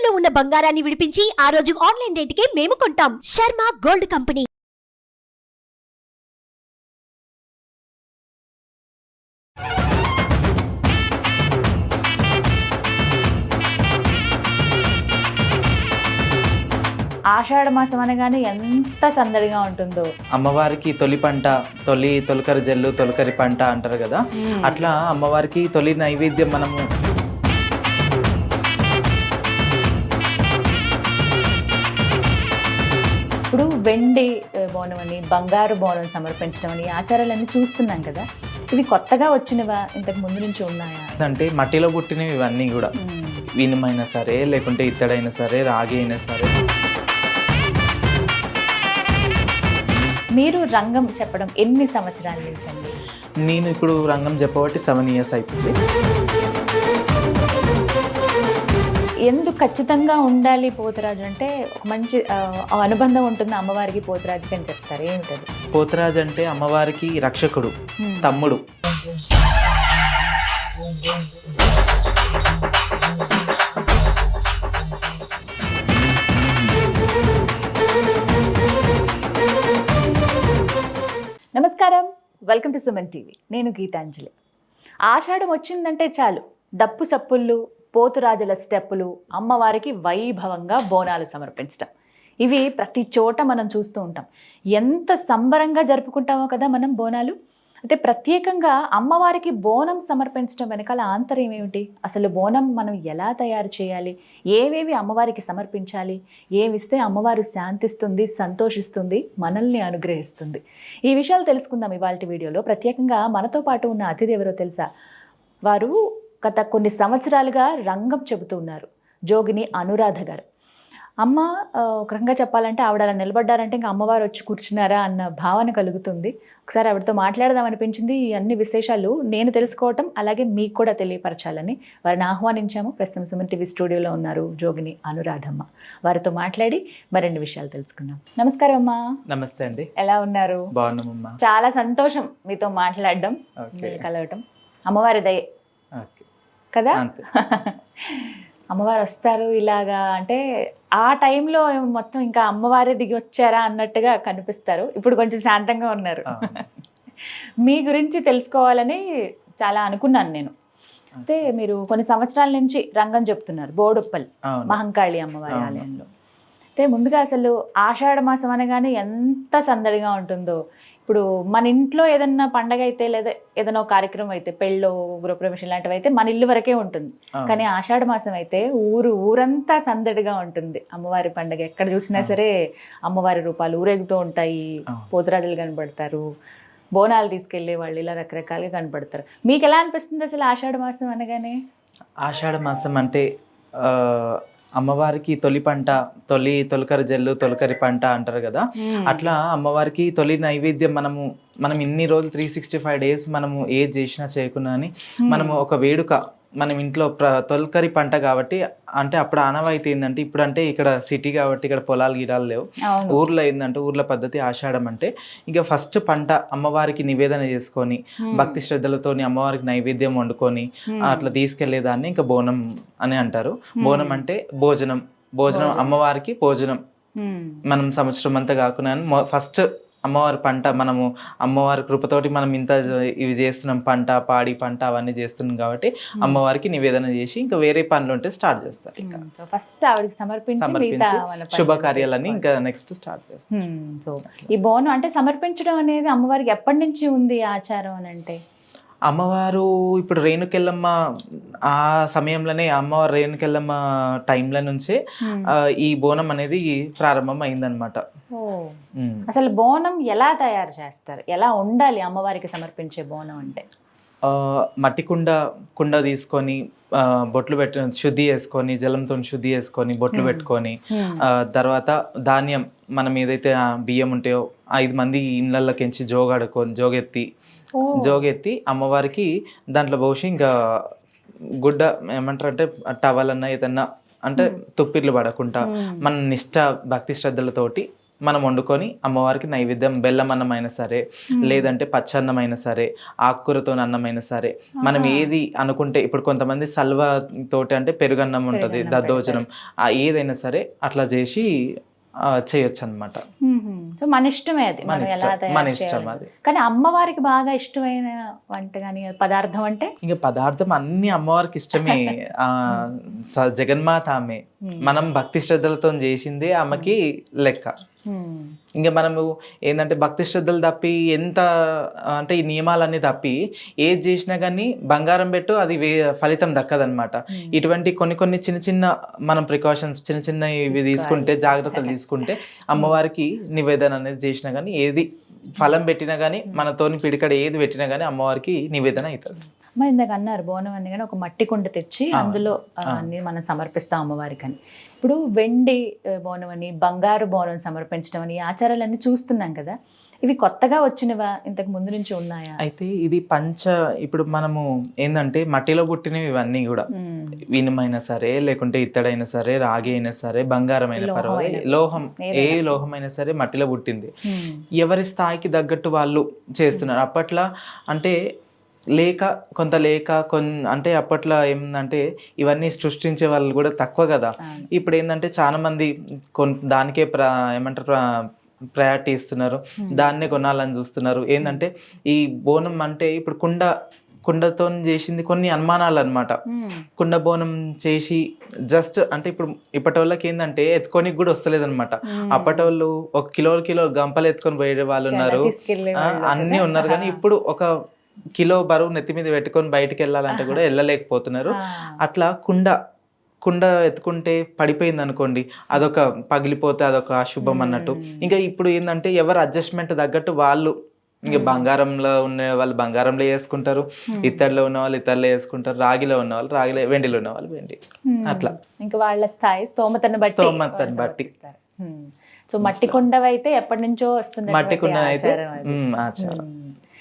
తాకట్టులో ఉన్న బంగారాన్ని విడిపించి ఆ రోజు ఆన్లైన్ రేటుకే మేము కొంటాం. Sharma gold company. ఆషాఢ మాసం అనగానే ఎంత సందడిగా ఉంటుందో. అమ్మవారికి తొలి పంట, తొలకరి జల్లు, తొలకరి పంట అంటారు కదా. అట్లా అమ్మవారికి తొలి నైవేద్యం మనము ఇప్పుడు వెండి బోనం అని, బంగారు బోనం సమర్పించడం అని ఆచారాలన్నీ చూస్తున్నాం కదా. ఇవి కొత్తగా వచ్చినవా, ఇంతకు ముందు నుంచి ఉన్నాయా? అంటే మట్టిలో పుట్టినవి ఇవన్నీ కూడా, ఇనుమైనా సరే లేకుంటే ఇత్తడైనా సరే రాగి అయినా సరే. మీరు రంగం చెప్పడం ఎన్ని సంవత్సరాల నుంచి అండి? నేను ఇప్పుడు రంగం చెప్పబట్టి 7 years అయిపోయింది. ఎందుకు ఖచ్చితంగా ఉండాలి పోతురాజు అంటే? ఒక మంచి అనుబంధం ఉంటుంది అమ్మవారికి పోతురాజుకి అని చెప్తారు. ఏమిటది? పోతురాజు అంటే అమ్మవారికి రక్షకుడు, తమ్ముడు. నమస్కారం, వెల్కమ్ టు సుమన్ టీవీ. నేను గీతాంజలి. ఆషాఢం వచ్చిందంటే చాలు, డప్పు సప్పుళ్ళు, పోతురాజుల స్టెప్పులు, అమ్మవారికి వైభవంగా బోనాలు సమర్పించడం, ఇవి ప్రతి చోట మనం చూస్తూ ఉంటాం. ఎంత సంబరంగా జరుపుకుంటామో కదా మనం బోనాలు. అయితే ప్రత్యేకంగా అమ్మవారికి బోనం సమర్పించడం వెనకాల ఆంతర్యం ఏమిటి? అసలు బోనం మనం ఎలా తయారు చేయాలి, ఏవేవి అమ్మవారికి సమర్పించాలి, ఏమిస్తే అమ్మవారు శాంతిస్తుంది, సంతోషిస్తుంది, మనల్ని అనుగ్రహిస్తుంది, ఈ విషయాలు తెలుసుకుందాం ఇవాళ వీడియోలో. ప్రత్యేకంగా మనతో పాటు ఉన్న అతిథి ఎవరో తెలుసా? వారు గత కొన్ని సంవత్సరాలుగా రంగం చెబుతూ ఉన్నారు. జోగిని అనురాధ గారు. అమ్మ ఒక రకంగా చెప్పాలంటే ఆవిడ అలా నిలబడ్డారంటే ఇంకా అమ్మవారు వచ్చి కూర్చున్నారా అన్న భావన కలుగుతుంది. ఒకసారి ఆవిడతో మాట్లాడదాం అనిపించింది. ఈ అన్ని విశేషాలు నేను తెలుసుకోవటం, అలాగే మీకు కూడా తెలియపరచాలని వారిని ఆహ్వానించాము. ప్రస్తుతం సుమన్ టీవీ స్టూడియోలో ఉన్నారు జోగిని అనురాధమ్మ. వారితో మాట్లాడి మరిన్ని విషయాలు తెలుసుకున్నాం. నమస్కారం అమ్మా. నమస్తే అండి. ఎలా ఉన్నారు? బాగున్నామమ్మా. చాలా సంతోషం మీతో మాట్లాడడం, కలవటం. అమ్మవారి దయ కదా. అమ్మవారు వస్తారు ఇలాగా అంటే ఆ టైంలో మొత్తం ఇంకా అమ్మవారే దిగి వచ్చారా అన్నట్టుగా కనిపిస్తారు. ఇప్పుడు కొంచెం శాంతంగా ఉన్నారు. మీ గురించి తెలుసుకోవాలని చాలా అనుకున్నాను నేను. అయితే మీరు కొన్ని సంవత్సరాల నుంచి రంగం చెప్తున్నారు బోడుప్పల్ మహంకాళి అమ్మవారి ఆలయంలో. అయితే ముందుగా అసలు ఆషాఢ మాసం అనగానే ఎంత సందడిగా ఉంటుందో. ఇప్పుడు మన ఇంట్లో ఏదన్నా పండగ అయితే, లేదా ఏదైనా కార్యక్రమం అయితే, పెళ్ళో గృహప్రవేశం లాంటివి అయితే మన ఇల్లు వరకే ఉంటుంది. కానీ ఆషాఢ మాసం అయితే ఊరంతా సందడిగా ఉంటుంది. అమ్మవారి పండగ ఎక్కడ చూసినా సరే అమ్మవారి రూపాలు ఊరేగుతూ ఉంటాయి, పోతురాజులు కనబడతారు, బోనాలు తీసుకెళ్లే వాళ్ళు ఇలా రకరకాలుగా కనబడతారు. మీకు ఎలా అనిపిస్తుంది అసలు ఆషాఢ మాసం అనగానే? ఆషాఢ మాసం అంటే అమ్మవారికి తొలి పంట, తొలకరి జల్లు, తొలకరి పంట అంటారు కదా. అట్లా అమ్మవారికి తొలి నైవేద్యం మనం ఇన్ని రోజులు 365 days మనము ఏది చేసినా చేయకున్నా అని మనము ఒక వేడుక మనం ఇంట్లో తొలకరి పంట కాబట్టి. అంటే అప్పుడు ఆనవాయితీ ఏంటంటే, ఇప్పుడు అంటే ఇక్కడ సిటీ కాబట్టి ఇక్కడ పొలాలు గిడాలు లేవు. ఊర్లో ఏంటంటే ఊర్ల పద్ధతి ఆషాఢం అంటే ఇక ఫస్ట్ పంట అమ్మవారికి నివేదన చేసుకొని భక్తి శ్రద్ధలతో అమ్మవారికి నైవేద్యం వండుకొని అట్లా తీసుకెళ్లేదాన్ని ఇంకా బోనం అని అంటారు. బోనం అంటే భోజనం అమ్మవారికి భోజనం. మనం సంవత్సరం అంతా కాకుండా ఫస్ట్ అమ్మవారి పంట, మనము అమ్మవారి కృపతోటి మనం ఇంత ఇవి చేస్తున్నాం, పంట పాడి పంట అవన్నీ చేస్తున్నాం కాబట్టి అమ్మవారికి నివేదన చేసి ఇంకా వేరే పనులు ఉంటే స్టార్ట్ చేస్తారు. ఇంకా ఫస్ట్ ఆవిడకి సమర్పించి శుభకార్యాలని ఇంకా నెక్స్ట్ స్టార్ట్ చేస్తాం. సో ఈ బోనం అంటే సమర్పించడం అనేది అమ్మవారికి ఎప్పటి నుంచి ఉంది ఆచారం అని అంటే? అమ్మవారు ఇప్పుడు రేణుకెళ్ళమ్మ ఆ సమయంలోనే, అమ్మవారు రేణుకెళ్ళమ్మ టైంలో నుంచే ఈ బోనం అనేది ప్రారంభం అయిందనమాట. అసలు బోనం ఎలా తయారు చేస్తారు, ఎలా ఉండాలి అమ్మవారికి సమర్పించే బోనం అంటే? మట్టి కుండ తీసుకొని బొట్లు శుద్ధి చేసుకొని, జలంతో శుద్ధి చేసుకొని బొట్లు పెట్టుకొని, తర్వాత ధాన్యం మనం ఏదైతే బియ్యం ఉంటాయో 5 మంది ఇళ్ళకెంచి జోగెత్తి అమ్మవారికి దాంట్లో పోసి ఇంకా గుడ్డ ఏమంటారు అంటే టవల్ అన్న ఏదన్నా అంటే తుప్పిర్లు పడకుండా మన నిష్ట భక్తి శ్రద్ధలతోటి మనం వండుకొని అమ్మవారికి నైవేద్యం, బెల్లం అన్నం అయినా సరే, లేదంటే పచ్చన్నం అయినా సరే, ఆకుకూరతో అన్నం అయినా సరే, మనం ఏది అనుకుంటే, ఇప్పుడు కొంతమంది సల్వ తోటి అంటే పెరుగన్నం ఉంటుంది, దద్దోజనం, ఏదైనా సరే అట్లా చేసి చేయొచ్చు అనమాట. సో మన ఇష్టమే అది, మనం ఎలా మన తయారు ఇష్టం చేయాలి. అది. కానీ అమ్మవారికి బాగా ఇష్టమైన వంట కానీ పదార్థం అంటే ఇంకా పదార్థం అన్ని అమ్మవారికి ఇష్టమే. జగన్మాత ఆమె, మనం భక్తి శ్రద్ధలతో చేసిందే ఆమెకి లెక్క. ఇంకా మనము ఏంటంటే భక్తి శ్రద్ధలు తప్పి ఎంత అంటే ఈ నియమాలన్నీ తప్పి ఏది చేసినా కానీ బంగారం పెట్టు అది ఫలితం దక్కదనమాట. ఇటువంటి కొన్ని చిన్న చిన్న మనం ప్రికాషన్స్ చిన్న చిన్న ఇవి తీసుకుంటే, జాగ్రత్తలు తీసుకుంటే అమ్మవారికి నివేదన అనేది చేసినా కానీ, ఏది ఫలం పెట్టినా కానీ, మనతోని పిడికడ ఏది పెట్టినా కానీ అమ్మవారికి నివేదన అవుతుంది. మరి ఇందాక అన్నారు బోనం అని, కానీ ఒక మట్టి కుండ తెచ్చి అందులో అన్ని మనం సమర్పిస్తాం అమ్మవారికి అని. ఇప్పుడు వెండి బోనం అని, బంగారు బోనం సమర్పించడం అని ఆచారాలన్నీ చూస్తున్నాం కదా, ఇవి కొత్తగా వచ్చినవా, ఇంతకు ముందు నుంచి ఉన్నాయా? అయితే ఇది ఇప్పుడు మనము ఏంటంటే మట్టిలో పుట్టినవి ఇవన్నీ కూడా, ఇనుమైనా సరే, లేకుంటే ఇత్తడైనా సరే, రాగి అయినా సరే, బంగారం అయినా పర్వాలేదు, లోహం, ఏ లోహం అయినా సరే మట్టిలో పుట్టింది. ఎవరి స్థాయికి తగ్గట్టు వాళ్ళు చేస్తున్నారు. అప్పట్లో అంటే అంటే అప్పట్లో ఏంటంటే ఇవన్నీ సృష్టించే వాళ్ళు కూడా తక్కువ కదా. ఇప్పుడు ఏంటంటే చాలా మంది దానికే ప్రయారిటీ ఇస్తున్నారు, దాన్నే కొనాలని చూస్తున్నారు. ఏంటంటే ఈ బోనం అంటే ఇప్పుడు కుండతో చేసింది కొన్ని అనుమానాలు అనమాట. కుండ బోనం చేసి జస్ట్ అంటే ఇప్పుడు ఇప్పటోళ్ళకి ఏంటంటే ఎత్తుకోనికి కూడా వస్తలేదు అనమాట. అప్పటోళ్ళు 1 కిలో గంపలు ఎత్తుకొని పోయే వాళ్ళు ఉన్నారు, అన్నీ ఉన్నారు. కానీ ఇప్పుడు 1 కిలో బరువు నెత్తి మీద పెట్టుకొని బయటకు వెళ్ళాలంటే కూడా వెళ్ళలేకపోతున్నారు. అట్లా కుండ ఎత్తుకుంటే పడిపోయింది అనుకోండి, అదొక పగిలిపోతే అదొక అశుభం అన్నట్టు. ఇంకా ఇప్పుడు ఏంటంటే ఎవరు అడ్జస్ట్మెంట్ తగ్గట్టు వాళ్ళు, ఇంకా బంగారంలో ఉన్న వాళ్ళు బంగారంలో వేసుకుంటారు, ఇత్తడిలో ఉన్న వాళ్ళు ఇత్తడిలో వేసుకుంటారు, రాగిలో ఉన్న వాళ్ళు రాగిలో, వెండిలో ఉన్న వాళ్ళు వెండి, అట్లా ఇంకా వాళ్ళ స్థాయి స్తోమతను బట్టి. సో మట్టి కుండవి అయితే ఎప్పటి నుంచో వస్తుంది, మట్టి కుండ అయితే ఆచారం.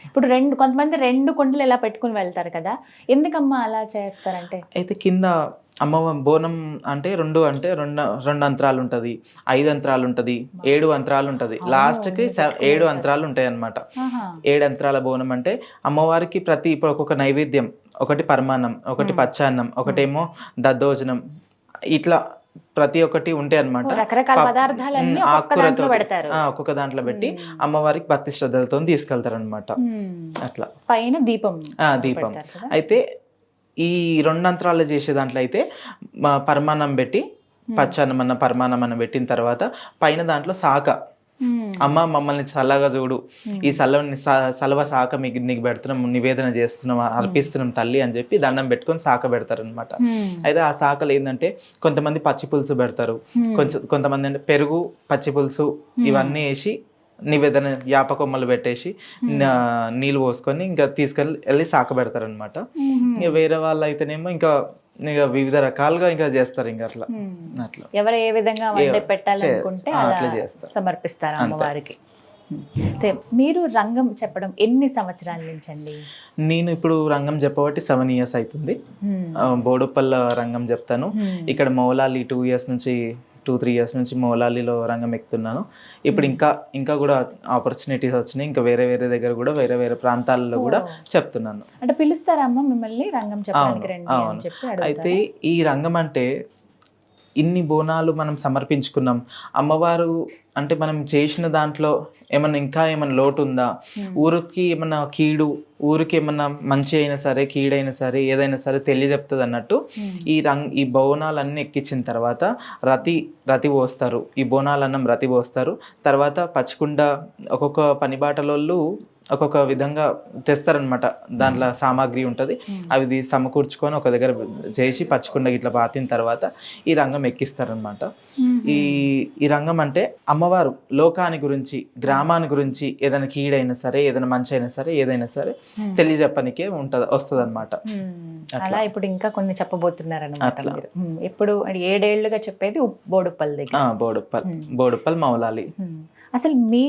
ఇప్పుడు కొంతమంది 2 కుండలు ఇలా పెట్టుకుని వెళ్తారు కదా, ఎందుకమ్మా అలా చేస్తారంటే? అయితే కింద అమ్మ బోనం అంటే రెండు అంతరాలు ఉంటుంది, 5 అంతరాలు ఉంటుంది, 7 అంతరాలు ఉంటుంది, లాస్ట్కి 7 అంతరాలు ఉంటాయి అన్నమాట. 7 అంతరాల బోనం అంటే అమ్మవారికి ఇప్పుడు ఒక్కొక్క నైవేద్యం, ఒకటి పరమాన్నం, ఒకటి పచ్చాన్నం, ఒకటేమో దద్దోజనం, ఇట్లా ప్రతి ఒక్కటి ఉంటాయి అనమాట. రకరకాల పదార్థాలన్నీ ఒక్కొక్క దాంట్లో పెట్టి అమ్మవారికి భక్తి శ్రద్ధలతో తీసుకెళ్తారు అనమాట. అట్లా పైన దీపం. అయితే ఈ 2 అంతరాలు చేసే దాంట్లో అయితే పరమాన్నం పెట్టి, పచ్చాన్నం అన్న పరమాన్నం అన్న పెట్టిన తర్వాత పైన దాంట్లో శాఖ, అమ్మ మమ్మల్ని చల్లగా చూడు, ఈ సలవ శాఖ నీకు పెడుతున్నాం, నివేదన చేస్తున్నాం, అర్పిస్తున్నాం తల్లి అని చెప్పి దండం పెట్టుకొని శాఖ పెడతారు అనమాట. అయితే ఆ శాఖలు ఏంటంటే కొంతమంది పచ్చి పులుసు పెడతారు, కొంతమంది అంటే పెరుగు, పచ్చి పులుసు ఇవన్నీ వేసి నివేదన యాప కొమ్మలు పెట్టేసి నీళ్ళు పోసుకొని ఇంకా వెళ్ళి శాఖ పెడతారు అనమాట. ఇంకా వేరే వాళ్ళు అయితేనేమో ఇంకా వివిధ రకాలుగా ఇంకా చేస్తారు. ఇంకా అట్లా ఎవరు ఏ విధంగా పెట్టాలనుకుంటే అట్లా చేస్తారు, సమర్పిస్తారు అమ్మవారికి. మీరు రంగం చెప్పడం ఎన్ని సంవత్సరాల నుంచి అండి? నేను ఇప్పుడు రంగం చెప్పబట్టి 7 years అవుతుంది. బోడుప్పల్ రంగం చెప్తాను. ఇక్కడ మౌలాలి 2-3 years నుంచి మౌలాలిలో రంగం ఎక్కుతున్నాను. ఇప్పుడు ఇంకా కూడా ఆపర్చునిటీస్ వచ్చినాయి, ఇంకా వేరే దగ్గర కూడా వేరే ప్రాంతాలలో కూడా చెప్తున్నాను. అంటే పిలుస్తారా అమ్మ మిమ్మల్ని రంగం చెప్పడానికి రండి అని చెప్పి? అయితే ఈ రంగం అంటే ఇన్ని బోనాలు మనం సమర్పించుకున్నాం, అమ్మవారు అంటే మనం చేసిన దాంట్లో ఇంకా ఏమన్నా లోటు ఉందా, ఊరికి ఏమన్నా ఊరికి ఏమన్నా మంచి అయినా సరే కీడైనా సరే ఏదైనా సరే తెలియజెప్తుంది అన్నట్టు ఈ బోనాలన్నీ ఎక్కించిన తర్వాత రతి పోస్తారు, ఈ బోనాలన్నం రతి పోస్తారు. తర్వాత పచ్చకుండ ఒక్కొక్క పనిబాటలోళ్ళు ఒక్కొక్క విధంగా తెస్తారనమాట, దాంట్లో సామాగ్రి ఉంటుంది, అవి సమకూర్చుకొని ఒక దగ్గర చేసి పచ్చకుండ ఇట్లా పాతిన తర్వాత ఈ రంగం ఎక్కిస్తారనమాట. ఈ రంగం అంటే అమ్మవారు లోకాని గురించి, గ్రామాని గురించి, ఏదైనా కీడైనా సరే ఏదైనా మంచి అయినా సరే ఏదైనా సరే తెలియజెప్పనికే వస్తుంది అనమాట. అలా ఇప్పుడు ఇంకా కొన్ని చెప్పబోతున్నారు అనమాట. ఇప్పుడు 7 ఏళ్లుగా చెప్పేది బోడుప్పల్ దగ్గర, బోడుప్పల్ మౌలాలి. అసలు మీ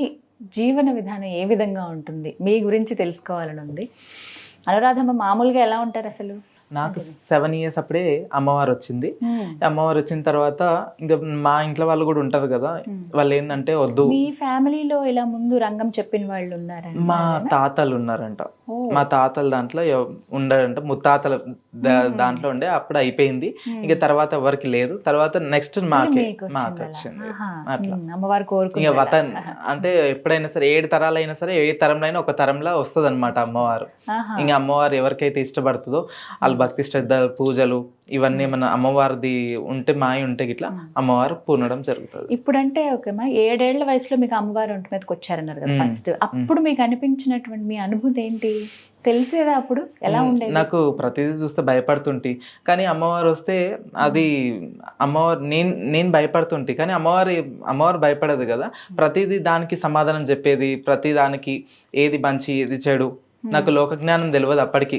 జీవన విధానం ఏ విధంగా ఉంటుంది, మీ గురించి తెలుసుకోవాలని ఉంది. అనురాధమ్మ మామూలుగా ఎలా ఉంటారు అసలు? నాకు 7 years అప్పుడే అమ్మవారు వచ్చింది. అమ్మవారు వచ్చిన తర్వాత ఇంకా మా ఇంట్లో వాళ్ళు కూడా ఉంటారు కదా, వాళ్ళు ఏంటంటే వద్దు. మీ ఫ్యామిలీలో ఇలా ముందు రంగం చెప్పిన వాళ్ళు ఉన్నారా? మా తాతలు ఉన్నారంట, మా తాతల దాంట్లో ఉండారంట, ముత్తాతల దాంట్లో ఉండే. అప్పుడు అయిపోయింది, ఇంకా తర్వాత ఎవరికి లేదు. తర్వాత నెక్స్ట్ మాకు వచ్చింది. అట్లా అమ్మవారు కోరుకు ఇంకా వతన్ అంటే ఎప్పుడైనా సరే 7 తరాలు అయినా సరే, ఏ తరంలో అయినా ఒక తరంలో వస్తుంది అనమాట అమ్మవారు. ఇంకా అమ్మవారు ఎవరికైతే ఇష్టపడుతుందో వాళ్ళు భక్తి శ్రద్ధలు పూజలు ఇవన్నీ మన అమ్మవారిది ఉంటే మాయ ఉంటే గిట్లా అమ్మవారు పూనడం జరుగుతుంది. ఇప్పుడంటే ఓకేమా 7 ఏళ్ల వయసులో మీకు అమ్మవారు ఒంటి మీదకి వచ్చారన్నారు కదా ఫస్ట్. అప్పుడు మీకు అనిపించినటువంటి మీ అనుభూతి ఏంటి? తెలిసేదా అప్పుడు? ఎలా ఉండేది? నాకు ప్రతిదీ చూస్తే భయపడుతుంటి, కానీ అమ్మవారు వస్తే అది అమ్మవారు నేను భయపడుతుంటి, కానీ అమ్మవారు భయపడదు కదా. ప్రతిదీ దానికి సమాధానం చెప్పేది, ప్రతి దానికి ఏది మంచి ఏది చెడు. నాకు లోక జ్ఞానం తెలియదు అప్పటికి,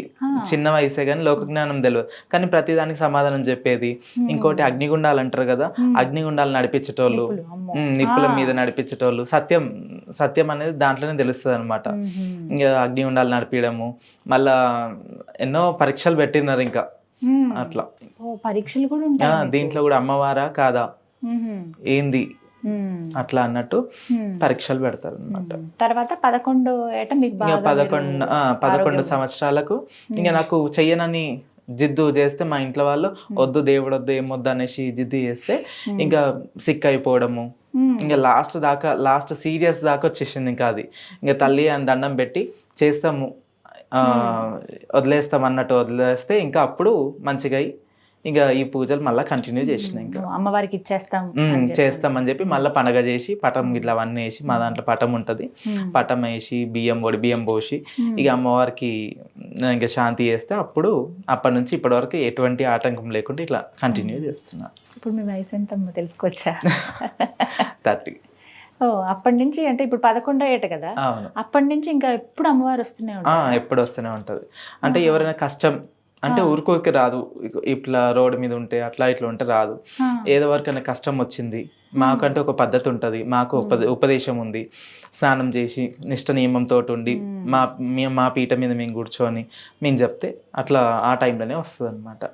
చిన్న వయసే కానీ లోక జ్ఞానం తెలియదు, కానీ ప్రతి దానికి సమాధానం చెప్పేది. ఇంకోటి అగ్నిగుండాలు అంటారు కదా, అగ్నిగుండాలు నడిపించేటోళ్ళు, నిప్పుల మీద నడిపించేటోళ్ళు. సత్యం అనేది దాంట్లోనే తెలుస్తుంది అనమాట. ఇంకా అగ్నిగుండాలు నడిపించడము, మళ్ళా ఎన్నో పరీక్షలు పెట్టినారు ఇంకా అట్లా. పరీక్షలు కూడా ఉంటాయి దీంట్లో కూడా, అమ్మవారా కాదా ఏంది అట్లా అన్నట్టు పరీక్షలు పెడతారు అనమాట. తర్వాత 11 ఏట మీకు 11 సంవత్సరాలకు ఇంకా నాకు చెయ్యనని జిద్దు చేస్తే మా ఇంట్లో వాళ్ళు వద్దు, దేవుడు వద్దు, ఏమొద్దు అనేసి జిద్దు చేస్తే ఇంకా సిక్ అయిపోవడము. ఇంకా లాస్ట్ సీరియస్ దాకా వచ్చేసింది. ఇంకా అది ఇంకా తల్లి అని దండం పెట్టి చేస్తాము, వదిలేస్తాం అన్నట్టు వదిలేస్తే ఇంకా అప్పుడు మంచిగా ఇంకా ఈ పూజలు మళ్ళీ కంటిన్యూ చేసిన. ఇంకా అమ్మవారికి చేస్తామని చెప్పి మళ్ళీ పండగ చేసి పటం ఇట్లా అవన్నీ వేసి, మా దాంట్లో పటం ఉంటుంది, పటం వేసి బియ్యం పోసి ఇక అమ్మవారికి ఇంకా శాంతి చేస్తే అప్పటి నుంచి ఇప్పటి వరకు ఎటువంటి ఆటంకం లేకుండా ఇట్లా కంటిన్యూ చేస్తున్నా. ఇప్పుడు మీ వయసు ఎంత తెలుసుకోవచ్చా? 30. అప్పటి నుంచి అంటే ఇప్పుడు 11వ ఏట కదా, అప్పటి నుంచి ఇంకా ఎప్పుడు అమ్మవారు వస్తూనే ఉంటారు? ఎప్పుడు వస్తూనే ఉంటది. అంటే ఎవరైనా కష్టం అంటే ఊరికి రాదు, ఇట్లా రోడ్డు మీద ఉంటే అట్లా ఇట్లా ఉంటే రాదు. ఏదో వరకైనా కష్టం వచ్చింది, మాకంటే ఒక పద్ధతి ఉంటుంది, మాకు ఉపదేశం ఉంది. స్నానం చేసి నిష్ట నియమంతో ఉండి మా పీట మీద మేము కూర్చొని మేము చెప్తే అట్లా ఆ టైంలోనే వస్తుంది అనమాట.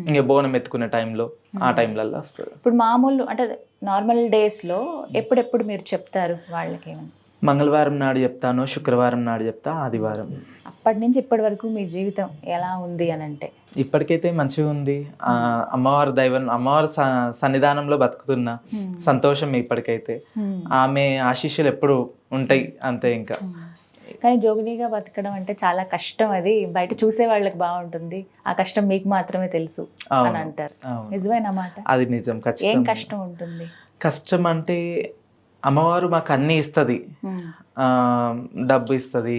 ఇంకా బోనం ఎత్తుకునే టైంలో ఆ టైంలలో వస్తుంది. ఇప్పుడు మామూలు అంటే నార్మల్ డేస్లో ఎప్పుడెప్పుడు మీరు చెప్తారు వాళ్ళకి? ఏమన్నా మంగళవారం నాడు చెప్తాను, శుక్రవారం నాడు చెప్తా, ఆదివారం. అప్పటి నుంచి ఇప్పటి వరకు మీ జీవితం ఎలా ఉంది అని అంటే? ఇప్పటికైతే మంచిగా ఉంది. అమ్మవారి దైవం, అమ్మవారి సన్నిధానంలో బతుకుతున్నా, సంతోషం ఇప్పటికైతే. ఆమె ఆశీస్సులు ఎప్పుడు ఉంటాయి అంతే. ఇంకా కానీ జోగినిగా బతకడం అంటే చాలా కష్టం. అది బయట చూసే వాళ్ళకి బాగుంటుంది, ఆ కష్టం మీకు మాత్రమే తెలుసు అని అంటారు. నిజమైన మాట? అది నిజం. ఏం కష్టం ఉంటుంది? కష్టం అంటే అమ్మవారు మాకు అన్నీ ఇస్తుంది, డబ్బు ఇస్తుంది,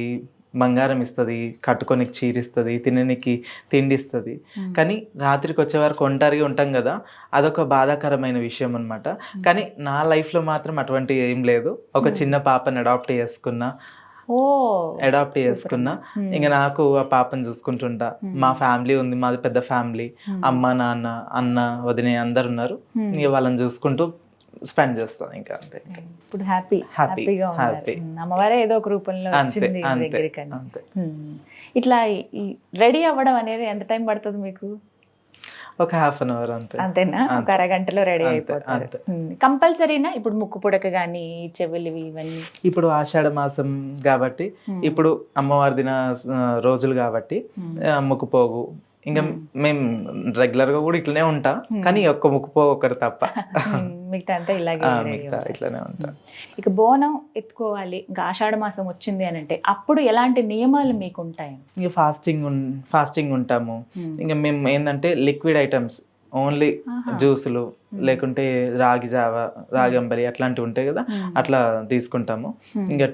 బంగారం ఇస్తుంది, కట్టుకోనికి చీర ఇస్తుంది, తినడానికి తిండి ఇస్తుంది. కానీ రాత్రికి వచ్చే వరకు ఒంటరిగా ఉంటాం కదా, అదొక బాధాకరమైన విషయం అనమాట. కానీ నా లైఫ్లో మాత్రం అటువంటి ఏం లేదు. ఒక చిన్న పాపని అడాప్ట్ చేసుకున్నా, ఇంకా నాకు ఆ పాపను చూసుకుంటుంటా. మా ఫ్యామిలీ ఉంది, మాది పెద్ద ఫ్యామిలీ, అమ్మ నాన్న అన్న వదిన అందరు ఉన్నారు. ఇక వాళ్ళని చూసుకుంటూ స్పెండ్ చేస్తాను ఇంకా అంతే. ఇప్పుడు హ్యాపీగా అమ్మవారే ఏదో ఒక రూపంలో వచ్చింది దగ్గరికి. ఇట్లా రెడీ అవ్వడం అనేది ఎంత టైం పడుతుంది మీకు? ఒక 1/2 hour అంతే. అంతేనా? ఒక అరగంటలో రెడీ అయిపోతారు. కంపల్సరీనా ఇప్పుడు ముక్కు పుడక కానీ చెవులు ఇవన్నీ? ఇప్పుడు ఆషాఢ మాసం కాబట్టి, ఇప్పుడు అమ్మవారి దిన రోజులు కాబట్టి ముక్కుపోగు ఇంకా మేము రెగ్యులర్ గా కూడా ఇట్లనే ఉంటా, కానీ ఒక్క ముక్కుపోగు ఒకటి తప్ప మిగతా అంతా ఇలాగే ఇట్లానే ఉంటా. ఇక బోనం ఎత్తుకోవాలి, ఇంకా ఆషాఢ మాసం వచ్చింది అని అంటే అప్పుడు ఎలాంటి నియమాలు మీకు ఉంటాయి? ఇంకా ఫాస్టింగ్ ఉంటాము. ఇంకా మేము ఏంటంటే లిక్విడ్ ఐటమ్స్ ఓన్లీ, జ్యూసులు లేకుంటే రాగి జావ, రాగి అంబలి అట్లాంటివి ఉంటాయి కదా, అట్లా తీసుకుంటాము. ఇంకా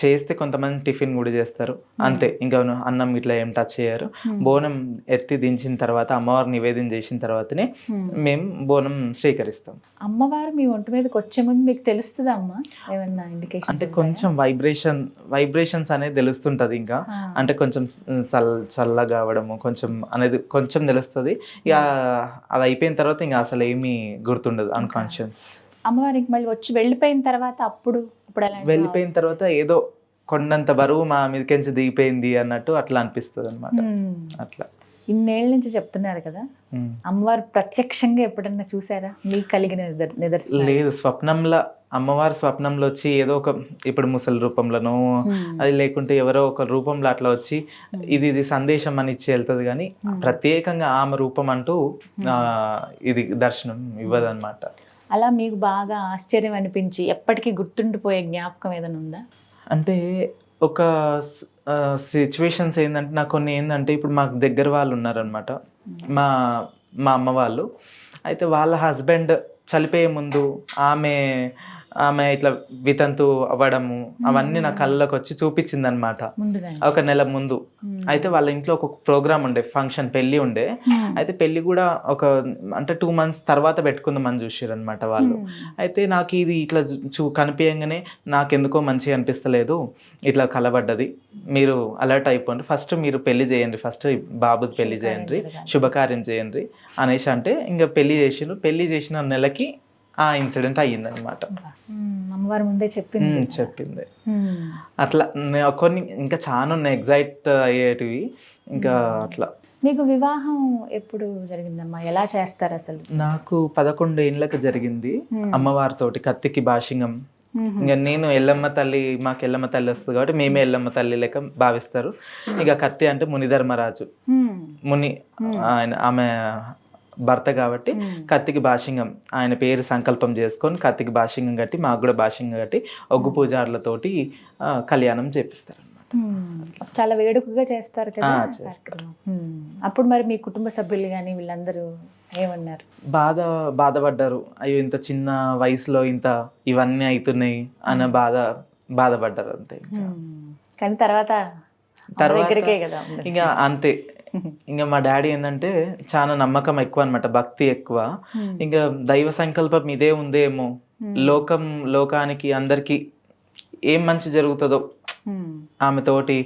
చేస్తే కొంతమంది టిఫిన్ కూడా చేస్తారు అంతే, ఇంకా అన్నం ఇట్లా ఏం టచ్ చేయరు. బోనం ఎత్తి దించిన తర్వాత, అమ్మవారు నివేదన చేసిన తర్వాతనే మేము బోనం స్వీకరిస్తాం. అమ్మవారు మీ ఒంటి మీదకి వచ్చే ముందు మీకు తెలుస్తుందా అమ్మా ఏమన్నా ఇండికేషన్? అంటే కొంచెం వైబ్రేషన్స్ అనేది తెలుస్తుంటది. ఇంకా అంటే కొంచెం చల్లగా కావడము కొంచెం అనేది కొంచెం తెలుస్తుంది. ఇక అది అయిపోయిన తర్వాత ఇంకా అసలు ఏమీ గుర్తుండదు, అన్కాన్షియస్. అమ్మవారికి మళ్ళీ వచ్చి వెళ్ళిపోయిన తర్వాత అప్పుడు వెళ్ళిపోయిన తర్వాత ఏదో కొండంత బరువు మా మీదకించి దిగిపోయింది అన్నట్టు అట్లా అనిపిస్తుంది అనమాట. అట్లా ఇన్నేళ్ళ నుంచి చెప్తున్నారు కదా, అమ్మవారు ప్రత్యక్షంగా ఎప్పుడన్నా చూసారా? మీకు కలిగిన నిదర్శనం? లేదు, స్వప్నంలో అమ్మవారి స్వప్నంలో వచ్చి ఏదో ఒక ఇప్పుడు ముసలి రూపంలోనో అది లేకుంటే ఎవరో ఒక రూపంలో అట్లా వచ్చి ఇది సందేశం అని ఇచ్చి వెళ్తుంది, కానీ ప్రత్యేకంగా ఆమె రూపం అంటూ ఇది దర్శనం ఇవ్వదు అనమాట. అలా మీకు బాగా ఆశ్చర్యం అనిపించి ఎప్పటికీ గుర్తుండిపోయే జ్ఞాపకం ఏదైనా ఉందా? అంటే ఒక సిచ్యువేషన్స్ ఏంటంటే నాకు కొన్ని ఏంటంటే ఇప్పుడు మాకు దగ్గర వాళ్ళు ఉన్నారనమాట, మా మా అమ్మ వాళ్ళు. అయితే వాళ్ళ హస్బెండ్ చనిపోయే ముందు ఆమె ఇట్లా వితంతు అవ్వడము అవన్నీ నా కళ్ళకి వచ్చి చూపించింది అనమాట, ఒక నెల ముందు. అయితే వాళ్ళ ఇంట్లో ఒక ప్రోగ్రామ్ ఉండే, ఫంక్షన్, పెళ్లి ఉండే. అయితే పెళ్లి కూడా అంటే 2 months తర్వాత పెట్టుకుందామని చూసారు అనమాట వాళ్ళు. అయితే నాకు ఇది ఇట్లా కనిపించగానే నాకెందుకో మంచిగా అనిపిస్తలేదు, ఇట్లా కలబడ్డది, మీరు అలర్ట్ అయిపోండి, ఫస్ట్ మీరు పెళ్లి చేయండి, ఫస్ట్ బాబుది పెళ్లి చేయండి, శుభకార్యం చేయండి అనేసి అంటే ఇంకా పెళ్లి చేసిన నెలకి ఆ ఇన్సిడెంట్ అయ్యిందనమాట. అమ్మవారి ముందే చెప్పింది. అట్లా కొన్ని ఇంకా చాలా ఉన్నాయి ఎగ్జైట్ అయ్యేటివి ఇంకా అట్లా. మీకు వివాహం ఎప్పుడు జరిగిందమ్మా? ఎలా చేస్తారు అసలు? నాకు 11 ఏళ్ళకి జరిగింది అమ్మవారితోటి, కత్తికి భాషింగం. ఇంకా నేను ఎల్లమ్మ తల్లి, మాకు ఎల్లమ్మ తల్లి వస్తుంది కాబట్టి మేమే ఎల్లమ్మ తల్లి లెక్క భావిస్తారు. ఇక కత్తి అంటే మునిధర్మరాజు, ముని ఆయన, ఆమె భర్త కాబట్టి కత్తికి భాషింగం, ఆయన పేరు సంకల్పం చేసుకొని కత్తికి భాషింగం కట్టి, మాకు కూడా భాషింగం కట్టి ఒగ్గు పూజారులతోటి కళ్యాణం చేపిస్తారు అనమాట. చాలా వేడుకగా చేస్తారు కదా. అప్పుడు మరి మీ కుటుంబ సభ్యులు కానీ వీళ్ళందరూ ఏమన్నారు? బాధపడ్డారు, అయ్యో ఇంత చిన్న వయసులో ఇంత ఇవన్నీ అవుతున్నాయి అన్న బాధపడ్డారు అంతే. కానీ తర్వాత ఇంకా అంతే. ఇంకా మా డాడీ ఏంటంటే చాలా నమ్మకం ఎక్కువ అనమాట, భక్తి ఎక్కువ. ఇంకా దైవ సంకల్పం ఇదే ఉందేమో, లోకానికి అందరికి ఏం మంచి జరుగుతుందో, ఆమెతోటి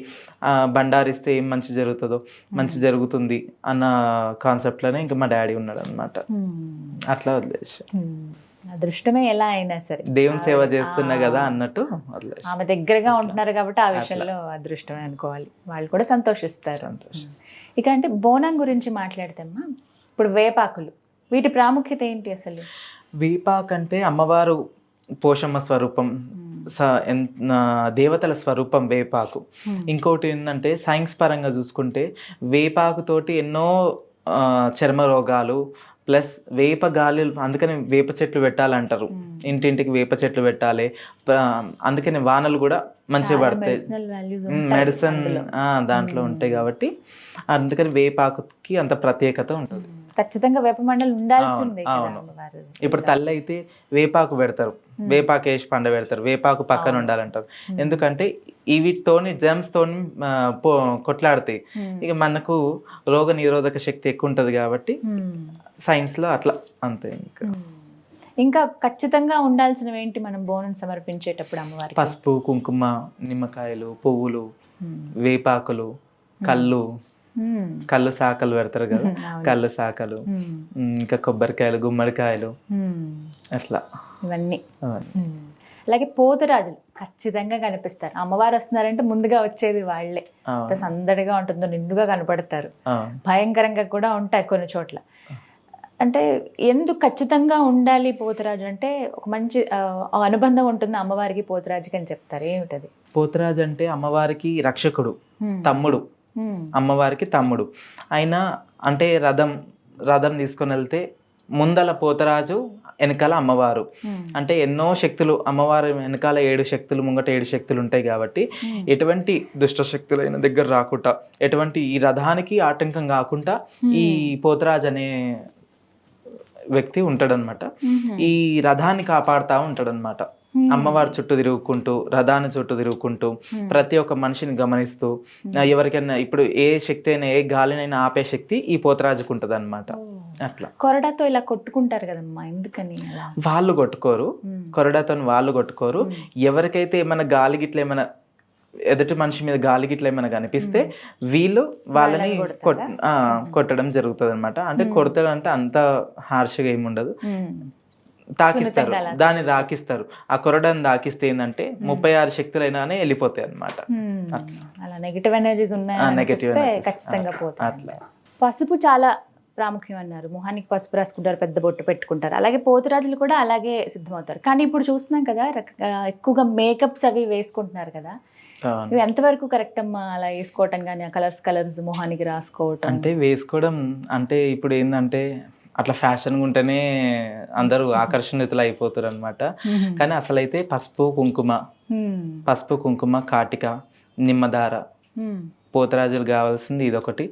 బండారిస్తే ఏం మంచి జరుగుతుందో, మంచి జరుగుతుంది అన్న కాన్సెప్ట్ లోనే ఇంకా మా డాడీ ఉన్నాడు అనమాట. అట్లా వదిలేసి అదృష్టమే ఎలా అయినా సరే దేవుని సేవ చేస్తున్నా కదా అన్నట్టు ఆమె దగ్గరగా ఉంటున్నారు కాబట్టి ఆ విషయంలో అదృష్టమే అనుకోవాలి. వాళ్ళు కూడా సంతోషిస్తారు. ఇక అంటే బోనం గురించి మాట్లాడితేమ్మా, ఇప్పుడు వేపాకులు, వీటి ప్రాముఖ్యత ఏంటి అసలు? వేపాకు అంటే అమ్మవారు పోషమ్మ స్వరూపం, దేవతల స్వరూపం వేపాకు. ఇంకోటి ఏంటంటే సైన్స్ పరంగా చూసుకుంటే వేపాకుతోటి ఎన్నో చర్మ రోగాలు, ప్లస్ వేప గాలి, అందుకని వేప చెట్లు పెట్టాలంటారు, ఇంటింటికి వేప చెట్లు పెట్టాలి, అందుకని వానలు కూడా మంచిగా పడతాయి, మెడిసిన్ దాంట్లో ఉంటాయి కాబట్టి అందుకని వేపాకుకి అంత ప్రత్యేకత ఉంటుంది. ఖచ్చితంగా వేప మండలి ఉండాల్సిందే. అవును, ఇప్పుడు తల్లి అయితే వేపాకు పెడతారు, వేపాకు వేసి పండ పెడతారు, వేపాకు పక్కన ఉండాలంటారు. ఎందుకంటే వీటితోని జెమ్స్ తోని కొట్లాడతాయి, ఇక మనకు రోగ నిరోధక శక్తి ఎక్కువ ఉంటుంది కాబట్టి సైన్స్ లో అట్లా అంతే. ఇంకా ఖచ్చితంగా ఉండాల్సినవి ఏంటి మనం బోనం సమర్పించేటప్పుడు అమ్మవారికి? పసుపు, కుంకుమ, నిమ్మకాయలు, పువ్వులు, వేపాకులు, కళ్ళు శాఖలు పెడతారు కదా, కళ్ళు శాఖలు, ఇంకా కొబ్బరికాయలు, గుమ్మడికాయలు, అట్లా ఇవన్నీ. అలాగే పోతురాజులు ఖచ్చితంగా కనిపిస్తారు. అమ్మవారు వస్తున్నారంటే ముందుగా వచ్చేది వాళ్ళే. సందడిగా ఉంటుందో, నిండుగా కనపడతారు, భయంకరంగా కూడా ఉంటాయి కొన్ని చోట్ల. అంటే ఎందుకు ఖచ్చితంగా ఉండాలి పోతురాజు అంటే? ఒక మంచి అనుబంధం ఉంటుంది అమ్మవారికి పోతురాజుకి అని చెప్తారు. ఏమిటది? పోతురాజు అంటే అమ్మవారికి రక్షకుడు, తమ్ముడు, అమ్మవారికి తమ్ముడు. ఆయన అంటే రథం తీసుకొని వెళ్తే ముందల పోతరాజు, వెనకాల అమ్మవారు. అంటే ఎన్నో శక్తులు, అమ్మవారు వెనకాల 7 శక్తులు, ముంగట 7 శక్తులు ఉంటాయి కాబట్టి ఎటువంటి దుష్ట శక్తులైన దగ్గర రాకుండా, ఎటువంటి ఈ రథానికి ఆటంకం కాకుండా ఈ పోతరాజు అనే వ్యక్తి ఉంటాడనమాట. ఈ రథాన్ని కాపాడుతూ ఉంటాడనమాట. అమ్మవారి చుట్టూ తిరుగుకుంటూ, రథాన్ని చుట్టూ తిరుగుకుంటూ, ప్రతి ఒక్క మనిషిని గమనిస్తూ, ఎవరికైనా ఇప్పుడు ఏ శక్తి అయినా, ఏ గాలినైనా ఆపే శక్తి ఈ పోతరాజుకు ఉంటుంది అనమాట. అట్లా కొరడాతో ఇలా కొట్టుకుంటారు కదమ్మా, ఎందుకని? వాళ్ళు కొట్టుకోరు, కొరడాతో వాళ్ళు కొట్టుకోరు. ఎవరికైతే ఏమైనా గాలి గిట్ల ఏమైనా ఎదుటి మనిషి మీద గాలి గిట్ల ఏమైనా కనిపిస్తే వీళ్ళు వాళ్ళని కొట్టడం జరుగుతుంది అనమాట. అంటే కొడతాడు అంటే అంత హార్ష్గా ఏముండదు, తాకిస్తారు, దాన్ని తాకిస్తారు. ఆ కొరడాన్ని తాకిస్తే ఏంటంటే 36 శక్తులైనానే వెళ్ళిపోతాయి అనమాట. అలా నెగిటివ్ ఎనర్జీస్ ఉన్నాయి, ఖచ్చితంగా పోతాయి. అట్లా పసుపు చాలా ప్రాముఖ్యం అన్నారు. మొహానికి పసుపు రాసుకుంటారు, పెద్ద బొట్టు పెట్టుకుంటారు. అలాగే పోతురాజులు కూడా అలాగే సిద్ధమవుతారు. కానీ ఇప్పుడు చూస్తున్నాం కదా ఎక్కువగా మేకప్స్ అవి వేసుకుంటున్నారు కదా, అవును. ఇవి ఎంతవరకు కరెక్ట్ అమ్మా? అలా వేసుకోవటం కానీ ఆ కలర్స్ మొహానికి రాసుకోవటం అంటే వేసుకోవడం అంటే ఇప్పుడు ఏంటంటే అట్లా ఫ్యాషన్గా ఉంటేనే అందరూ ఆకర్షణీయుతులు అయిపోతారు అనమాట. కానీ అసలైతే పసుపు కుంకుమ కాటిక నిమ్మదార పోతరాజులు కావాల్సింది ఇదొకటి.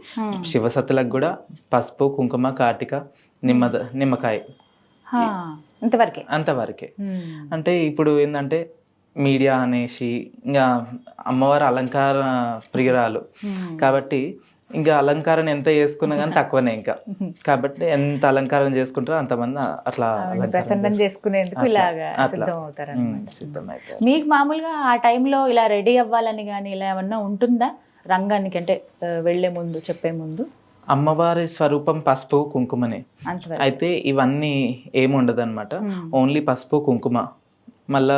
శివసత్తులకు కూడా పసుపు కుంకుమ కాటిక నిమ్మకాయ అంతవరకే. అంటే ఇప్పుడు ఏంటంటే మీడియా అనేసి ఇంకా అమ్మవారు అలంకార ప్రియురాలు కాబట్టి ఇంకా అలంకారం ఎంత చేసుకున్నా కానీ తక్కువనే ఇంకా. కాబట్టి ఎంత అలంకారం చేసుకుంటారో అంతమంది అట్లా ప్రసన్నం చేసుకునేందుకు ఇలాగా సిద్ధం అవుతారు. మీకు మామూలుగా ఆ టైంలో ఇలా రెడీ అవ్వాలని కానీ ఇలా ఏమన్నా ఉంటుందా రంగానికి? అంటే వెళ్లే ముందు చెప్పే ముందు అమ్మవారి స్వరూపం పసుపు కుంకుమనే. అయితే ఇవన్నీ ఏముండదు అనమాట. ఓన్లీ పసుపు కుంకుమ మళ్ళా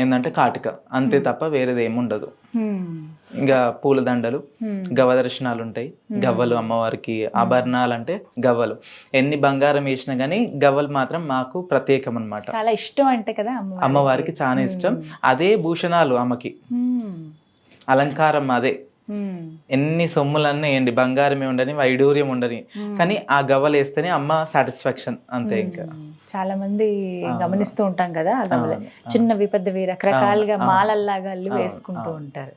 ఏంటంటే కాటిక అంతే తప్ప వేరేది ఏముండదు. ఇంకా పూలదండలు గవ్వదర్శనాలు ఉంటాయి. గవ్వలు అమ్మవారికి ఆభరణాలు అంటే గవ్వలు ఎన్ని బంగారం వేసినా గానీ గవ్వలు మాత్రం మాకు ప్రత్యేకం అన్నమాట. చాలా ఇష్టం అంటే కదా అమ్మవారికి చాలా ఇష్టం. అదే భూషణాలు అమ్మకి అలంకారం అదే. ఎన్ని సొమ్ములన్నీ వేయండి బంగారమే ఉండని వైడూర్యం ఉండని కానీ ఆ గవ్వలు వేస్తేనే అమ్మ సాటిస్ఫాక్షన్ అంతే. ఇంకా చాలా మంది గమనిస్తూ ఉంటాం కదా ఆ గవ్వలు చిన్నవి పెద్దవి రకరకాలుగా మాలల్లాగా అల్లి వేసుకుంటూ ఉంటారు.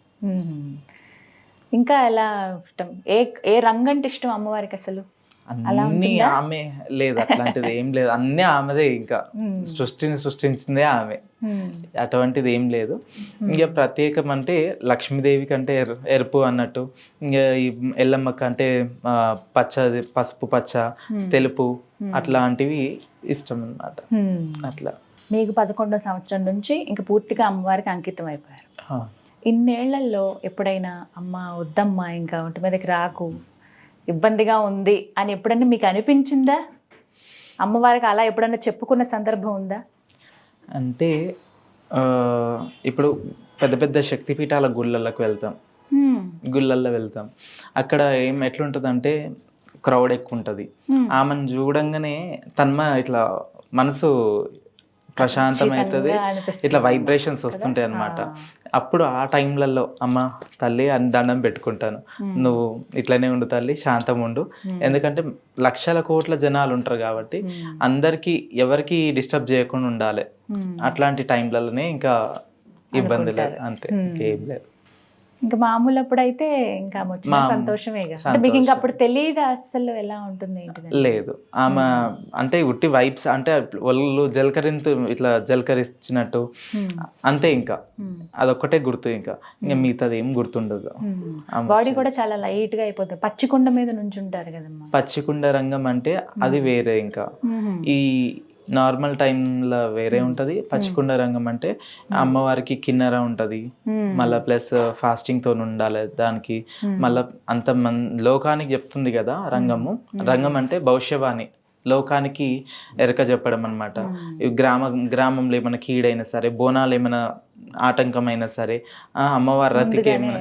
ఇంకా ఎలా ఇష్టం? ఏ రంగు అంటే ఇష్టం అమ్మవారికి అసలు? అన్ని ఆమె లేదు అట్లాంటిది ఏం లేదు, అన్నీ ఆమెదే. ఇంకా సృష్టించిందే ఆమె, అటువంటిది ఏం లేదు. ఇంకా ప్రత్యేకం అంటే లక్ష్మీదేవికి అంటే ఎరుపు అన్నట్టు, ఇంకా ఈ ఎల్లమ్మకి అంటే పచ్చది పసుపు పచ్చ తెలుపు అట్లాంటివి ఇష్టం అన్నమాట. అట్లా మీకు 11వ సంవత్సరం నుంచి ఇంకా పూర్తిగా అమ్మవారికి అంకితం అయిపోయారు. ఇన్నేళ్లలో ఎప్పుడైనా అమ్మ వద్దమ్మా ఇంకా ఒంటి మీదకి రాకు ఇబ్బందిగా ఉంది అని ఎప్పుడన్నా మీకు అనిపించిందా? అమ్మవారికి అలా ఎప్పుడన్నా చెప్పుకున్న సందర్భం ఉందా? అంటే ఇప్పుడు పెద్ద పెద్ద శక్తిపీఠాల గుళ్ళకి వెళ్తాం. అక్కడ ఎట్లుంటుంది అంటే క్రౌడ్ ఎక్కువ ఉంటుంది. ఆమెను చూడంగానే ఇట్లా మనసు ప్రశాంతమవుతుంది, ఇట్లా వైబ్రేషన్స్ వస్తుంటాయి అన్నమాట. అప్పుడు ఆ టైంలలో అమ్మ తల్లి అని దండం పెట్టుకుంటాను, నువ్వు ఇట్లనే ఉండు తల్లి, శాంతం ఉండు. ఎందుకంటే లక్షల కోట్ల జనాలు ఉంటారు కాబట్టి అందరికి ఎవరికి డిస్టర్బ్ చేయకుండా ఉండాలి. అట్లాంటి టైంలలోనే ఇంకా ఇబ్బంది లేదు, అంతే, ఇంకేం లేదు. ఇంకా మామూలు అప్పుడైతే ఇంకా సంతోషమే. మీకు ఇంకా అప్పుడు తెలియదు అసలు ఎలా ఉంటుంది లేదు. ఆమె అంటే ఉట్టి వైబ్స్ అంటే వాళ్ళు ఇట్లా జలకరిచ్చినట్టు అంతే. ఇంకా అదొక్కటే గుర్తు, ఇంకా మిగతాది ఏం గుర్తుండదు. బాడీ కూడా చాలా లైట్ గా అయిపోతుంది. పచ్చికుండ మీద నుంచి ఉంటారు కదమ్మా. పచ్చికుండ రంగం అంటే అది వేరే. ఇంకా ఈ నార్మల్ టైంలో వేరే ఉంటది. పచ్చికుండ రంగం అంటే అమ్మవారికి కిన్నెర ఉంటది, మళ్ళా ప్లస్ ఫాస్టింగ్ తో ఉండాలి దానికి. మళ్ళా అంత లోకానికి చెప్తుంది కదా రంగం అంటే భవిష్యవాణి, లోకానికి ఎరక చెప్పడం అనమాట. గ్రామంలో ఏమైనా కీడైనా సరే, బోనాలు ఏమైనా ఆటంకమైనా సరే, అమ్మవారి రతికి ఏమైనా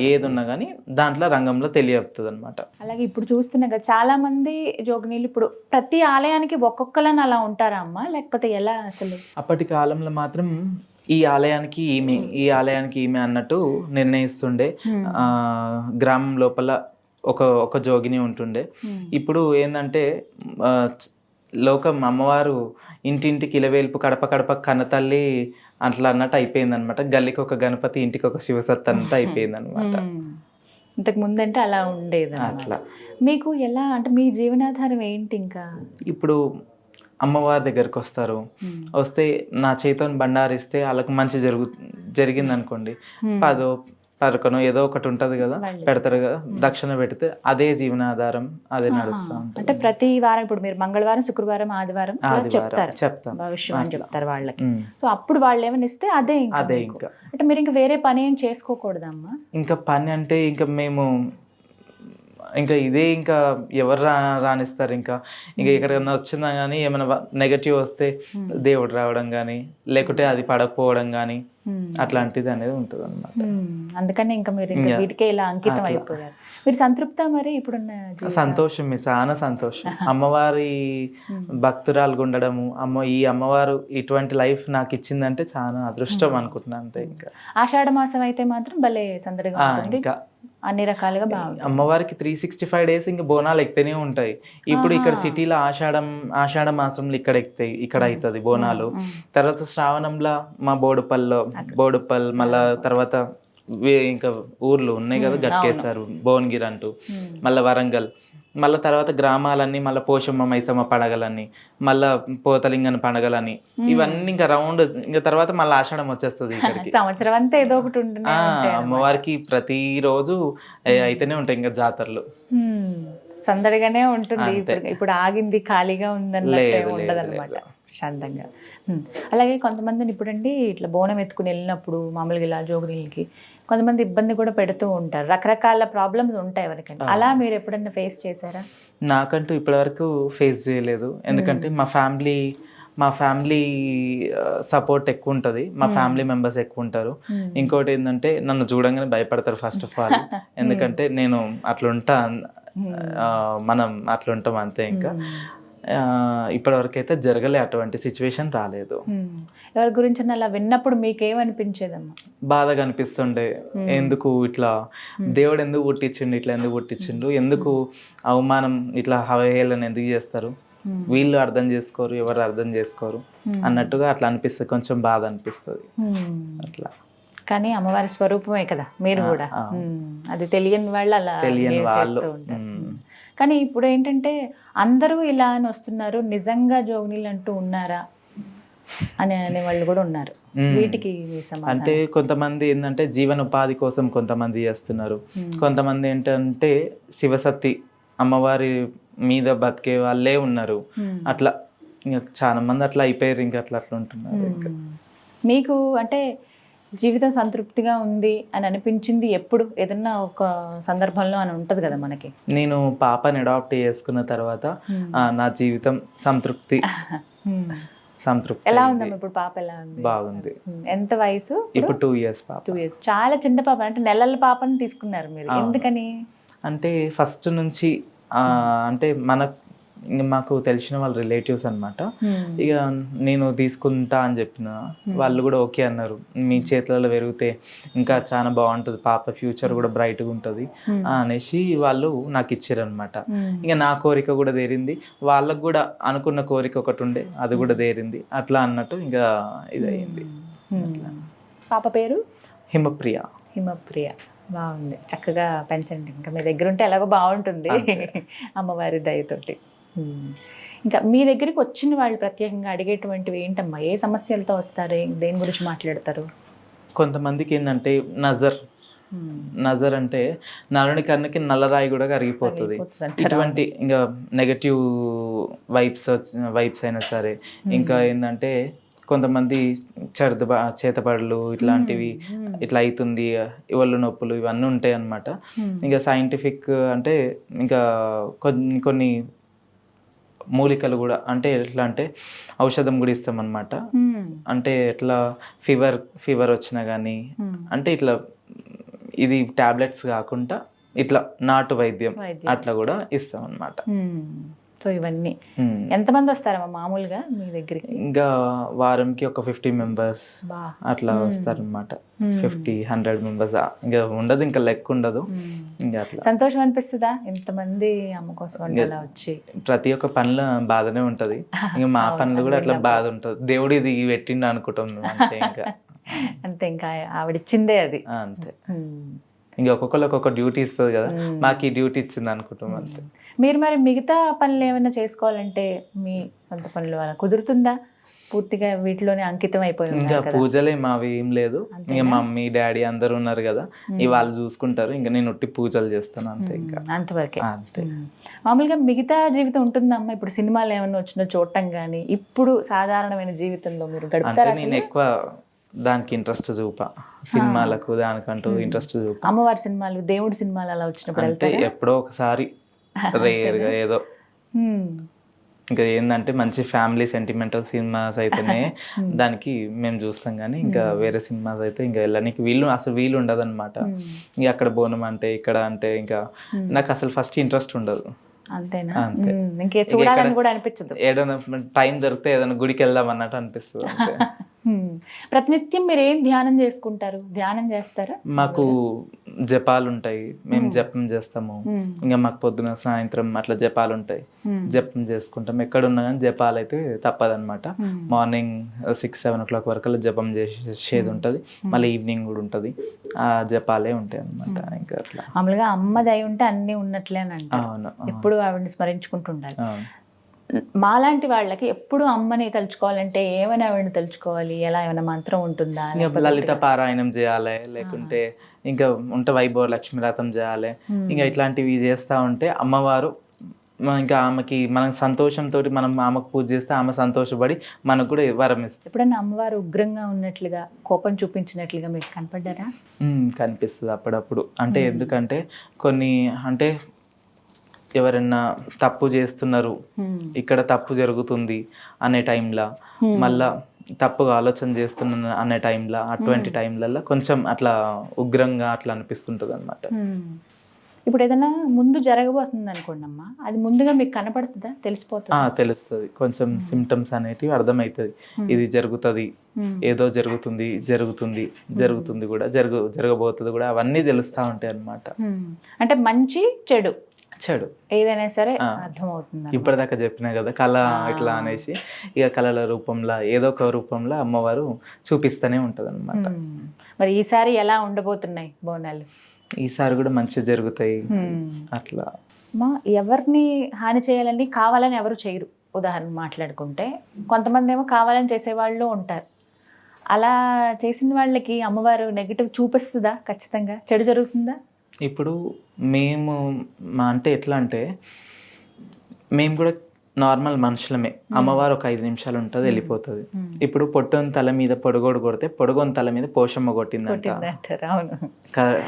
ఏది ఉన్నా కానీ దాంట్లో రంగంలో తెలియవుతుంది అనమాట. అలాగే ఇప్పుడు చూస్తున్నా కదా చాలా మంది జోగినీళ్ళు ఇప్పుడు ప్రతి ఆలయానికి ఒక్కొక్కలని అలా ఉంటారా అమ్మ, లేకపోతే ఎలా అసలు? అప్పటి కాలంలో మాత్రం ఈ ఆలయానికి ఈమె అన్నట్టు నిర్ణయిస్తుండే. గ్రామం లోపల ఒక జోగిని ఉంటుండే. ఇప్పుడు ఏంటంటే లోకం అమ్మవారు ఇంటింటికి ఇలవేల్పు, కడప కడప కన్నతల్లి అట్లా అన్నట్టు అయిపోయింది అనమాట. గల్లికి ఒక గణపతి, ఇంటికి ఒక శివసత్ అన్నట్టు అయిపోయింది అనమాట. ఇంతకు ముందంటే అలా ఉండేది. అట్లా మీకు ఎలా అంటే మీ జీవనాధారం ఏంటి? ఇంకా ఇప్పుడు అమ్మవారి దగ్గరకు వస్తే నా చేతోని బండారిస్తే వాళ్ళకి మంచి జరిగింది అనుకోండి, 10 పరకను ఏదో ఒకటి ఉంటది కదా, పెడతారు కదా, దక్షిణ పెడితే అదే జీవనాధారం, అదే నడుస్తా ఉంటుంది. అంటే ప్రతి వారం ఇప్పుడు మీరు మంగళవారం, శుక్రవారం, ఆదివారం చెప్తాం భవిష్యం అని చెప్తారు వాళ్ళకి. సో అప్పుడు వాళ్ళు ఏమైనా ఇస్తే అదే ఇంకా అంటే మీరు ఇంకా వేరే పని ఏం చేసుకోకూడదమ్మా? ఇంకా పని అంటే ఇంకా మేము ఇంకా ఇదే ఇంకా ఎవరు రానిస్తారు ఇంకా ఎక్కడికన్నా వచ్చిందా కానీ ఏమైనా నెగటివ్ వస్తే దేవుడు రావడం కానీ లేకుంటే అది పడకపోవడం కానీ అట్లాంటిది అనేది ఉంటుంది అన్నమాట. అందుకని ఇంకా మీరు ఇంకా వీటికే ఇలా అంకితం అయిపోయారు. మీరు సంతృప్త మరి ఇప్పుడున్న సంతోషమే, చాలా సంతోషం. అమ్మవారి భక్తురాలుగా ఉండడము, ఈ అమ్మవారు ఇటువంటి లైఫ్ నాకు ఇచ్చిందంటే చాలా అదృష్టం అనుకుంటున్నాను అంతే. ఇంకా ఆషాఢ మాసం అయితే మాత్రం భలే సందడిగా ఉంటుంది, ఇంకా అన్ని రకాలుగా బాగుంది. అమ్మవారికి 365 days ఇంకా బోనాలు ఎక్కుతూనే ఉంటాయి. ఇప్పుడు ఇక్కడ సిటీలో ఆషాఢ మాసంలో ఇక్కడ ఎక్కుతాయి, ఇక్కడ అవుతుంది బోనాలు. తర్వాత శ్రావణంలో మా బోడుపల్ మళ్ళా తర్వాత ఇంకా ఊర్లు ఉన్నాయి కదా, గట్కేస్తారు, భువనగిరి అంటూ, మళ్ళీ వరంగల్, మళ్ళీ తర్వాత గ్రామాలన్నీ, మళ్ళీ పోషమ్మ మైసమ్మ పండగలన్నీ, మళ్ళా పోతలింగన్ పండగలని, ఇవన్నీ ఇంకా రౌండ్. ఇంకా తర్వాత మళ్ళీ ఆషాఢం వచ్చేస్తుంది ఇక్కడికి. సంవత్సరం అంతా ఏదో ఒకటి ఉంటుంది అమ్మవారికి ప్రతిరోజు అయితేనే ఉంటాయి ఇంకా జాతరలు. సందడిగానే ఉంటుంది. ఇప్పుడు ఆగింది ఖాళీగా ఉందన్నట్టు ఉండదు అనమాట, ప్రశాంతంగా. అలాగే కొంతమందిని ఇప్పుడండి ఇట్లా బోనం ఎత్తుకుని వెళ్ళినప్పుడు మామూలుగా ఇలా జోగునీళ్ళకి కొంతమంది ఇబ్బంది కూడా పెడుతూ ఉంటారు, రకరకాల ప్రాబ్లమ్స్ ఉంటాయి ఎవరికైనా. అలా మీరు ఎప్పుడన్నా ఫేస్ చేశారా? నాకంటూ ఇప్పటివరకు ఫేస్ చేయలేదు, ఎందుకంటే మా ఫ్యామిలీ సపోర్ట్ ఎక్కువ ఉంటుంది, మా ఫ్యామిలీ మెంబర్స్ ఎక్కువ ఉంటారు. ఇంకోటి ఏంటంటే నన్ను చూడంగానే భయపడతారు ఫస్ట్ ఆఫ్ ఆల్, ఎందుకంటే నేను అట్లుంటా, మనం అట్లుంటాం అంతే. ఇంకా ఇప్పటివరకు అయితే జరగలే, అటువంటి సిచ్యువేషన్ రాలేదు. ఎవరి గురించి అలా విన్నప్పుడు మీకేమనిపించేదమ్మా? బాధగా అనిపిస్తుండే, ఎందుకు ఇట్లా దేవుడు ఎందుకు పుట్టించిండు, ఇట్లా ఎందుకు పుట్టించిండు, ఎందుకు అవమానం ఇట్లా హవేళన ఎందుకు చేస్తారు, వీళ్ళు అర్థం చేసుకోరు, ఎవరు అర్థం చేసుకోరు అన్నట్టుగా అట్లా అనిపిస్తుంది, కొంచెం బాధ అనిపిస్తుంది అట్లా. కానీ అమ్మవారి స్వరూపమే కదా మీరు కూడా, అది తెలియని వాళ్ళు అలా చేస్తూ ఉంటారు. కానీ ఇప్పుడు ఏంటంటే అందరూ ఇలా అని వస్తున్నారు, నిజంగా జోగినీళ్ళు అంటూ ఉన్నారా అని అనేవాళ్ళు కూడా ఉన్నారు. వీటికి అంటే కొంతమంది ఏంటంటే జీవనోపాధి కోసం కొంతమంది చేస్తున్నారు, కొంతమంది ఏంటంటే శివసత్తి అమ్మవారి మీద బతికే వాళ్ళే ఉన్నారు. అట్లా ఇంకా చాలా మంది అట్లా అయిపోయారు, ఇంకా అట్లా ఉంటున్నారు. మీకు అంటే జీవితం సంతృప్తిగా ఉంది అని అనిపించింది ఎప్పుడు? ఏదన్నా ఒక సందర్భంలో అని ఉంటది కదా మనకి. నేను పాపని అడాప్ట్ చేసుకున్న తర్వాత నా జీవితం సంతృప్తి. ఎలా ఉందమ్మా ఇప్పుడు పాప? ఎలా ఉంది? బాగుంది. ఎంత వయసు ఇప్పుడు? 2 years పాప. 2 years. చాలా చిన్న పాప, అంటే నెలల పాపని తీసుకున్నారు మీరు, ఎందుకని? అంటే ఫస్ట్ నుంచి అంటే మాకు తెలిసిన వాళ్ళ రిలేటివ్స్ అనమాట. ఇక నేను తీసుకుంటా అని చెప్పిన వాళ్ళు కూడా ఓకే అన్నారు, మీ చేతులలో పెరిగితే ఇంకా చాలా బాగుంటుంది, పాప ఫ్యూచర్ కూడా బ్రైట్గా ఉంటుంది అనేసి వాళ్ళు నాకు ఇచ్చారు అనమాట. ఇక నా కోరిక కూడా తీరింది, వాళ్ళకు కూడా అనుకున్న కోరిక ఒకటి ఉండే, అది కూడా తీరింది. అట్లా అన్నట్టు ఇంకా ఇది అయింది. పాప పేరు హిమప్రియ. హిమప్రియ, బాగుంది. చక్కగా పెంచండి, ఇంకా మీ దగ్గర ఉంటే ఎలాగో బాగుంటుంది అమ్మవారి దయతోటి. ఇంకా మీ దగ్గరికి వచ్చిన వాళ్ళు ప్రత్యేకంగా అడిగేటువంటివి ఏంటమ్మా? ఏ సమస్యలతో వస్తారు, దేని గురించి మాట్లాడతారు? కొంతమందికి ఏంటంటే నజర్ అంటే నలుని కన్నుకి నల్లరాయి కూడా కరిగిపోతుంది. ఇటువంటి ఇంకా నెగటివ్ వైబ్స్ అయినా సరే, ఇంకా ఏంటంటే కొంతమంది చేతపడలు ఇట్లాంటివి ఇట్లా అవుతుంది, ఇవళ్ళు నొప్పులు ఇవన్నీ ఉంటాయి అన్నమాట. ఇంకా సైంటిఫిక్ అంటే ఇంకా కొన్ని మూలికలు కూడా, అంటే ఎట్లా అంటే ఔషధం కూడా ఇస్తాం అన్నమాట. అంటే ఎట్లా ఫీవర్ వచ్చినా కానీ, అంటే ఇట్లా ఇది టాబ్లెట్స్ కాకుండా ఇట్లా నాటు వైద్యం అట్లా కూడా ఇస్తాం అన్నమాట. సో ఇవన్నీ ఎంతమంది వస్తారమ్మా మామూలుగా మీ దగ్గరికి? ఇంకా వారంకి ఒక 50 members అట్లా వస్తారనమాట. 50-100 members, ఇంకా ఉండదు, ఇంకా లెక్క ఉండదు. ఇంకా అట్లా సంతోషం అనిపిస్తుందా ఇంతమంది అమ్మ కోసం అలా వచ్చి? ప్రతి ఒక్క పనిలో బాధనే ఉంటది, ఇంకా మా పనులు కూడా అట్లా బాధ ఉంటది. దేవుడు ఇది పెట్టిండు అనుకుంటాం అంతే. ఇంకా అంతే, ఇంకా ఆవిడిచ్చిందే అది అంతే. ఇంకా ఒక్కొక్కరు ఒక్కొక్క డ్యూటీ ఇస్తుంది కదా, మాకు ఈ డ్యూటీ ఇచ్చింది అనుకుంటాం అంతే. మీరు మరి మిగతా పనులు ఏమైనా చేసుకోవాలంటే మీ సొంత పనులు అలా కుదురుతుందా? పూర్తిగా వీటిలోనే అంకితం అయిపోయి ఇంకా పూజలే మావి ఏం లేదు. ఇంకా మమ్మీ డాడీ అందరు ఉన్నారు కదా, వాళ్ళు చూసుకుంటారు, ఇంకా నేను ఒట్టి పూజలు చేస్తాను అంతే. ఇంకా అంతవరకే. అంతే. మామూలుగా మిగతా జీవితం ఉంటుందమ్మా? ఇప్పుడు సినిమాలు ఏమైనా వచ్చినా చూడటం కానీ, ఇప్పుడు సాధారణమైన జీవితంలో మీరు గడుపుతారా? నేను ఎక్కువ దానికి ఇంట్రెస్ట్ చూపా, సినిమాలకు దానికంటూ ఇంట్రెస్ట్ చూపా. అమ్మవారి సినిమాలు, దేవుడి సినిమాలు అలా వచ్చినప్పుడు అంటే వెళ్తారా? ఎప్పుడో ఒకసారి రేర్గా ఏదో. హ్మ్. ఇంకా ఏంటంటే మంచి ఫ్యామిలీ సెంటిమెంటల్ సినిమాస్ అయితేనే దానికి మేము చూస్తాం, కానీ ఇంకా వేరే సినిమాస్ అయితే ఇంకా వెళ్ళడానికి వీలు ఉండదు అనమాట. ఇంకా అక్కడ బోనం అంటే ఇక్కడ అంటే ఇంకా నాకు అసలు ఫస్ట్ ఇంట్రెస్ట్ ఉండదు. అంతేనా? అంతే. ఇంకే చూడాలని కూడా అనిపించదు. ఏదైనా టైం దొరికితే ఏదైనా గుడికి వెళ్దాం అన్నట్టు అనిపిస్తుంది అంతే. ప్రతినిత్యం మీరు ఏం ధ్యానం చేసుకుంటారు? ధ్యానం చేస్తారా? మాకు జపాలు ఉంటాయి, మేము జపం చేస్తాము. ఇంకా మాకు పొద్దున సాయంత్రం అట్లా జపాలు ఉంటాయి, జపం చేసుకుంటాం. ఎక్కడున్నా కానీ జపాలు అయితే తప్పదన్నమాట. మార్నింగ్ 6-7 o'clock వరకు జపం చేసేది ఉంటుంది, మళ్ళీ ఈవినింగ్ కూడా ఉంటుంది. ఆ జపాలే ఉంటాయి అన్నమాట. ఇంకా అట్లా మామూలుగా అమ్మ దయ ఉంటే అన్ని ఉన్నట్లే అని అంటారు. అవును, ఎప్పుడు ఆవిడని స్మరించుకుంటుండాలి. అవును. మాలాంటి వాళ్ళకి ఎప్పుడు అమ్మని తలుచుకోవాలంటే ఏమైనా ఆవిడని తలుచుకోవాలి? ఎలా ఏమైనా మంత్రం ఉంటుందా? ఇంకా లలిత పారాయణం చేయాలి, లేకుంటే ఇంకా ఉంటే వైభవ లక్ష్మీ వ్రతం చేయాలి. ఇంకా ఇట్లాంటివి చేస్తూ ఉంటే అమ్మవారు ఇంకా ఆమెకి మనం సంతోషంతో మనం ఆమెకు పూజ చేస్తే ఆమె సంతోషపడి మనకు కూడా వరం ఇస్తుంది. ఎప్పుడన్నా అమ్మవారు ఉగ్రంగా ఉన్నట్లుగా, కోపం చూపించినట్లుగా మీకు కనపడ్డారా? కనిపిస్తుంది అప్పుడప్పుడు. అంటే ఎందుకంటే కొన్ని అంటే ఎవరైనా తప్పు చేస్తున్నారు, ఇక్కడ తప్పు జరుగుతుంది అనే టైంలో, మళ్ళా తప్పుగా ఆలోచన చేస్తున్నా అనే టైంలో, అటువంటి టైంలలో కొంచెం అట్లా ఉగ్రంగా అట్లా అనిపిస్తుంటుంది అనమాట. ఇప్పుడు ఏదైనా ముందు జరగబోతుంది అనుకోండి అమ్మా, అది ముందుగా మీకు కనపడుతుందా? తెలిసిపోతుందా? తెలుస్తుంది, కొంచెం సిమ్టమ్స్ అనేటివి అర్థమవుతుంది. ఇది జరుగుతుంది, ఏదో జరుగుతుంది జరుగుతుంది జరుగుతుంది కూడా జరగబోతుంది కూడా, అవన్నీ తెలుస్తూ ఉంటాయి అన్నమాట. అంటే మంచి చెడు ఏదైనా సరే అర్థమవుతుంది. ఇప్పటిదాకా చెప్పినా కదా కళ ఇట్లా అనేసి, ఇక కళల రూపంలో ఏదో ఒక రూపంలో అమ్మవారు చూపిస్తూనే ఉంటది అనమాట. మరి ఈసారి ఎలా ఉండబోతున్నాయి బోనాలు? ఈసారి కూడా మంచిగా జరుగుతాయి. అట్లా ఎవరిని హాని చేయాలని కావాలని ఎవరు చేయరు. ఉదాహరణ మాట్లాడుకుంటే కొంతమంది ఏమో కావాలని చేసేవాళ్ళు ఉంటారు. అలా చేసిన వాళ్ళకి అమ్మవారు నెగిటివ్ చూపిస్తుందా? ఖచ్చితంగా చెడు జరుగుతుందా? ఇప్పుడు మేము అంటే ఎట్లా అంటే, మేము కూడా నార్మల్ మనుషులమే. అమ్మవారు ఒక 5 నిమిషాలు ఉంటుంది, వెళ్ళిపోతుంది. ఇప్పుడు పొట్టొని తల మీద పొడగోడు కొడితే పొడగొని తల మీద పోషమ్మ కొట్టిందంట.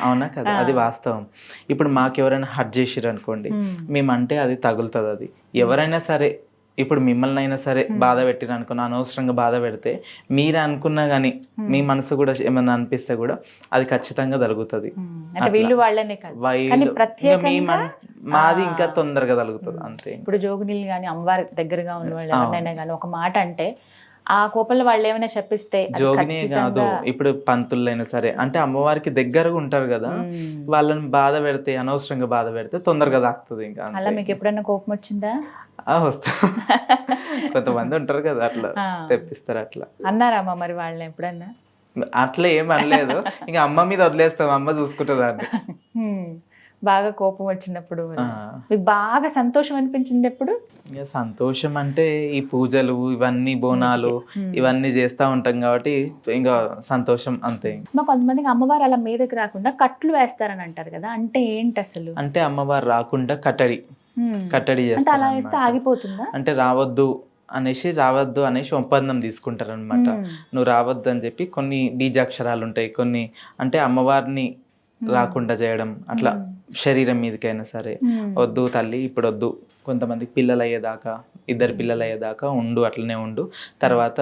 అవునా కదా? అది వాస్తవం. ఇప్పుడు మాకు ఎవరైనా హర్ట్ చేసిర్రు అనుకోండి, మేమంటే అది తగులుతుంది. అది ఎవరైనా సరే, ఇప్పుడు మిమ్మల్ని అయినా సరే బాధ పెట్టిరు అనుకున్నా, అనవసరంగా బాధ పెడితే మీరు అనుకున్నా కానీ మీ మనసు కూడా ఏమన్నా అనిపిస్తే కూడా అది ఖచ్చితంగా జరుగుతుంది. మాది ఇంకా తొందరగా జరుగుతుంది అంతే. ఇప్పుడు జోగినీళ్ళు కానీ అమ్మవారి దగ్గరగా ఉన్న వాళ్ళు ఎవరైనా కానీ ఒక మాట అంటే ఆ కోపంలో వాళ్ళు ఏమైనా చెప్పిస్తే, జోగినే కాదు ఇప్పుడు పంతులైనా సరే, అంటే అమ్మవారికి దగ్గరగా ఉంటారు కదా, వాళ్ళని బాధ పెడితే, అనవసరంగా బాధ పెడితే తొందరగా తాకుతుంది. ఇంకా అలా మీకు ఎప్పుడైనా కోపం వచ్చిందా? వస్తా, కొంతమంది ఉంటారు కదా అట్లా తెప్పిస్తారు. అట్లా అన్నారమ్మా మరి వాళ్ళని ఎప్పుడన్నా? అట్లా ఏం అనలేదు, ఇంకా అమ్మ మీద వదిలేస్తాం, అమ్మ చూసుకుంటుంది దాన్ని. బాగా కోపం వచ్చినప్పుడు మీకు బాగా సంతోషం అనిపించింది ఎప్పుడు? సంతోషం అంటే ఈ పూజలు ఇవన్నీ, బోనాలు ఇవన్నీ చేస్తూ ఉంటాం కాబట్టి ఇంకా సంతోషం అంతే. కొంతమందికి అమ్మవారు అలా మీదకి రాకుండా కట్లు వేస్తారని అంటారు కదా, అంటే ఏంటి అసలు? అంటే అమ్మవారు రాకుండా కట్టడి చేస్తారు. అలా వేస్తే ఆగిపోతుందా? అంటే రావద్దు అనేసి ఒప్పందం తీసుకుంటారు అనమాట. నువ్వు రావద్దు అని చెప్పి కొన్ని బీజాక్షరాలు ఉంటాయి, కొన్ని అంటే అమ్మవారిని రాకుండా చేయడం, అట్లా శరీరం మీదకైనా సరే, వద్దు తల్లి ఇప్పుడు వద్దు, కొంతమందికి పిల్లలు అయ్యేదాకా, 2 పిల్లలు అయ్యేదాకా ఉండు, అట్లనే ఉండు, తర్వాత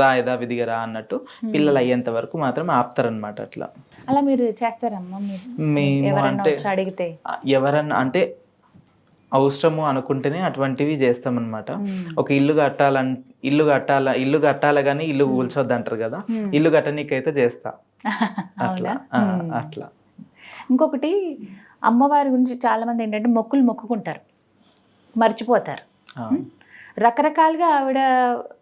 రా యథావిధిగా రా అన్నట్టు పిల్లలు అయ్యేంత వరకు మాత్రం ఆపుతారనమాట. అట్లా అలా మీరు చేస్తారమ్మా? మేము అంటే అడిగితే ఎవరన్నా అంటే అవసరము అనుకుంటేనే అటువంటివి చేస్తామన్నమాట. ఒక ఇల్లు కట్టాల కానీ ఇల్లు కూల్చొద్దు అంటారు కదా, ఇల్లు కట్టనీకైతే చేస్తా. అట్లా అట్లా. ఇంకొకటి అమ్మవారి గురించి చాలా మంది ఏంటంటే మొక్కుకుంటారు, మర్చిపోతారు. రకరకాలుగా ఆవిడ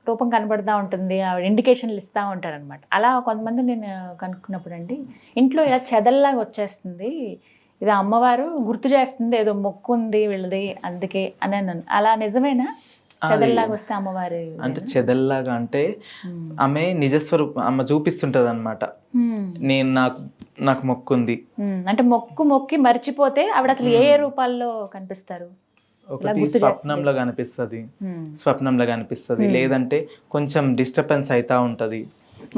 రూపం కనబడుతూ ఉంటుంది, ఆవిడ ఇండికేషన్లు ఇస్తూ ఉంటారు అనమాట. అలా కొంతమంది నేను కనుక్కున్నప్పుడు అండి, ఇంట్లో ఇలా చెదల్లాగా వచ్చేస్తుంది, ఇది అమ్మవారు గుర్తు చేస్తుంది, ఏదో మొక్కు ఉంది వీళ్ళది అందుకే అని అన్నాను. అలా నిజమేనా? చెదల్లాగా వస్తే అమ్మవారి అంటే చెదల్లాగా అంటే ఆమె నిజస్వరూపం అమ్మ చూపిస్తుంటది అనమాట. నేను నాకు మొక్కు ఉంది అంటే మొక్కి మర్చిపోతే ఆవిడ అసలు ఏ రూపాల్లో కనిపిస్తారు? ఒకటి స్వప్నంలో కనిపిస్తుంది, లేదంటే కొంచెం డిస్టర్బెన్స్ అవుతా ఉంటది.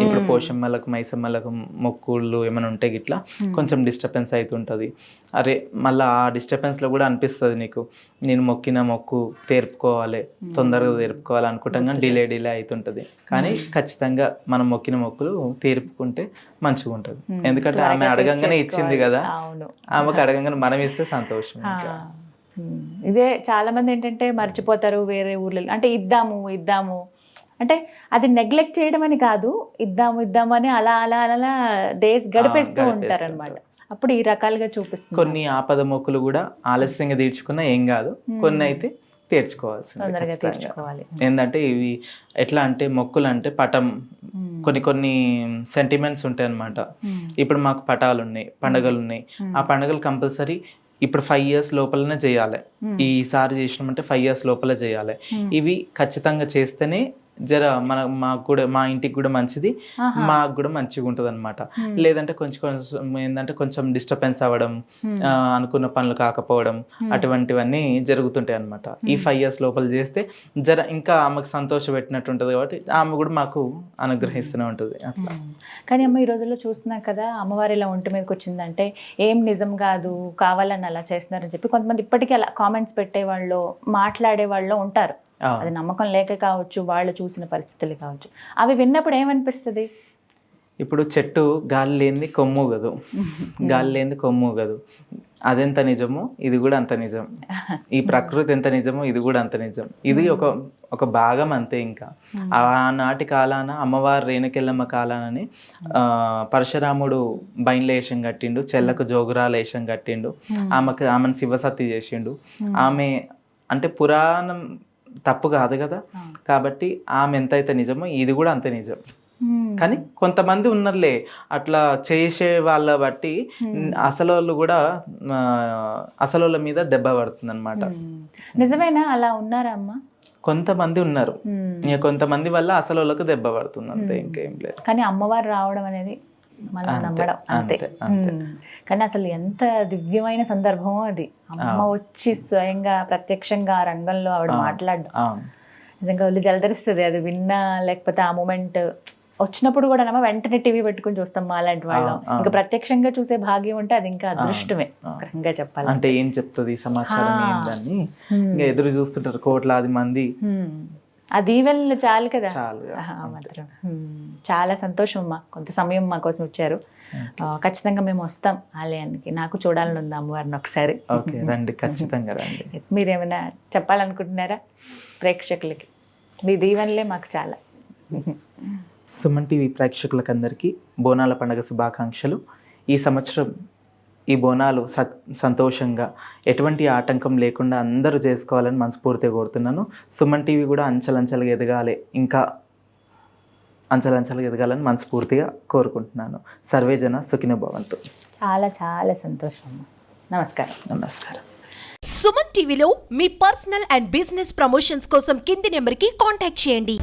ఇప్పుడు పోషమ్మలకు మైసమ్మలకు మొక్కుళ్ళు ఏమైనా ఉంటే గిట్లా కొంచెం డిస్టర్బెన్స్ అవుతుంటుంది. అరే మళ్ళీ ఆ డిస్టర్బెన్స్లో కూడా అనిపిస్తుంది నీకు, నేను మొక్కిన మొక్కు తీర్పుకోవాలి, తొందరగా తీర్పుకోవాలి అనుకుంటాం కానీ డిలే అవుతుంటుంది. కానీ ఖచ్చితంగా మనం మొక్కిన మొక్కులు తీర్పుకుంటే మంచిగా ఉంటుంది. ఎందుకంటే ఆమె అడగంగానే ఇచ్చింది కదా, ఆమెకు అడగంగానే మనం ఇస్తే సంతోషం. ఇదే చాలా మంది ఏంటంటే మర్చిపోతారు వేరే ఊర్లలో, అంటే ఇద్దాము అంటే అది నెగ్లెక్ట్ చేయడం అని కాదు, ఇద్దాము అని అలా అలా అలా డేస్ గడిపేస్తూ ఉంటారు అనమాట. అప్పుడు ఈ రకాలుగా చూపిస్తుంది. కొన్ని ఆపద మొక్కులు కూడా ఆలస్యంగా తీర్చుకున్నా ఏం కాదు, కొన్ని అయితే తీర్చుకోవాలి. ఏంటంటే ఇవి ఎట్లా అంటే మొక్కులు అంటే పటం కొన్ని సెంటిమెంట్స్ ఉంటాయి అన్నమాట. ఇప్పుడు మాకు పటాలు ఉన్నాయి, పండుగలు ఉన్నాయి, ఆ పండుగలు కంపల్సరీ ఇప్పుడు 5 years లోపలనే చేయాలి. ఈసారి చేసినామంటే 5 years లోపల చేయాలి. ఇవి ఖచ్చితంగా చేస్తేనే మాకు కూడా, మా ఇంటికి కూడా మంచిది, మాకు కూడా మంచిగా ఉంటుంది అనమాట. లేదంటే కొంచెం ఏంటంటే కొంచెం డిస్టర్బెన్స్ అవ్వడం, అనుకున్న పనులు కాకపోవడం, అటువంటివన్నీ జరుగుతుంటాయి అనమాట. ఈ 5 years లోపల చేస్తే ఇంకా ఆమెకు సంతోష పెట్టినట్టు ఉంటుంది కాబట్టి ఆమె కూడా మాకు అనుగ్రహిస్తూనే ఉంటుంది అట్లా. కానీ అమ్మ ఈ రోజుల్లో చూస్తున్నాం కదా, అమ్మవారి ఇలా ఒంటి మీదకి వచ్చిందంటే ఏం నిజం కాదు, కావాలని అలా చేస్తున్నారని చెప్పి కొంతమంది ఇప్పటికీ అలా కామెంట్స్ పెట్టేవాళ్ళు, మాట్లాడేవాళ్ళు ఉంటారు. అది నమ్మకం లేక కావచ్చు, వాళ్ళు చూసిన పరిస్థితులు కావచ్చు. అవి విన్నప్పుడు ఏమనిపిస్తుంది? ఇప్పుడు చెట్టు గాలి లేనిది కొమ్మూగదు, గాలి లేనిది కొమ్మూగదు. అదెంత నిజమో ఇది కూడా అంత నిజం. ఈ ప్రకృతి ఎంత నిజమో ఇది కూడా అంత నిజం. ఇది ఒక భాగం అంతే. ఇంకా ఆనాటి కాలాన అమ్మవారు రేణుకెళ్ళమ్మ కాలానని పరశురాముడు బైన్లేషం కట్టిండు, చెల్లకు జోగురాలేషం కట్టిండు, ఆమెను శివసత్తి చేసిండు. ఆమె అంటే పురాణం తప్పు కాదు కదా, కాబట్టి ఆమె ఎంతైతే నిజమో ఇది కూడా అంతే నిజం. కానీ కొంతమంది ఉన్నారులే అట్లా చేసే వాళ్ళ బట్టి అసలు కూడా అసలు మీద దెబ్బ పడుతుంది అనమాట. నిజమేనా? అలా ఉన్నారా అమ్మ? కొంతమంది ఉన్నారు, కొంతమంది వల్ల అసలు వాళ్ళకు దెబ్బ పడుతుంది అంతే, ఇంకేం లేదు. కానీ అమ్మవారు రావడం అనేది మనం నమ్మడం అంతే. కానీ అసలు ఎంత దివ్యమైన సందర్భమో అది. అమ్మ వచ్చి స్వయంగా ప్రత్యక్షంగా ఆ రంగంలో ఆవిడ మాట్లాడడం నిజంగా ఒళ్ళు జలధరిస్తుంది. అది విన్నా, లేకపోతే ఆ మూమెంట్ వచ్చినప్పుడు కూడా వెంటనే టీవీ పెట్టుకుని చూస్తాం అలాంటి వాళ్ళం. ఇంకా ప్రత్యక్షంగా చూసే భాగ్యం ఉంటే అది ఇంకా అదృష్టమే ఇంకా చెప్పాలి. అంటే ఏం చెప్తుంది సమాచారం ఏంటని ఇంకా ఎదురు చూస్తుంటారు కోట్లాది మంది. ఆ దీవెనలు చాలు కదా. మాత్రం చాలా సంతోషం అమ్మా, కొంత సమయం మా కోసం ఇచ్చారు. ఖచ్చితంగా మేము వస్తాం ఆలయానికి. నాకు చూడాలని ఉంది అమ్మవారిని ఒకసారి. రండి, ఖచ్చితంగా రండి. మీరేమైనా చెప్పాలనుకుంటున్నారా ప్రేక్షకులకి? మీ దీవెనలే మాకు చాలా. సుమన్ టీవీ ప్రేక్షకులకు అందరికీ బోనాల పండుగ శుభాకాంక్షలు. ఈ సంవత్సరం ఈ బోనాలు సంతోషంగా ఎటువంటి ఆటంకం లేకుండా అందరూ చేసుకోవాలని మనస్ఫూర్తిగా కోరుతున్నాను. సుమన్ టీవీ కూడా అంచెలంచెలుగా ఎదగాలి, ఇంకా అంచెలంచెలుగా ఎదగాలని మనస్ఫూర్తిగా కోరుకుంటున్నాను. సర్వేజన సుఖినో భవంతు. చాలా చాలా సంతోషం. నమస్కారం. నమస్కారం. సుమన్ టీవీలో మీ పర్సనల్ అండ్ బిజినెస్ ప్రమోషన్స్ కోసం కింది నెంబర్కి కాంటాక్ట్ చేయండి.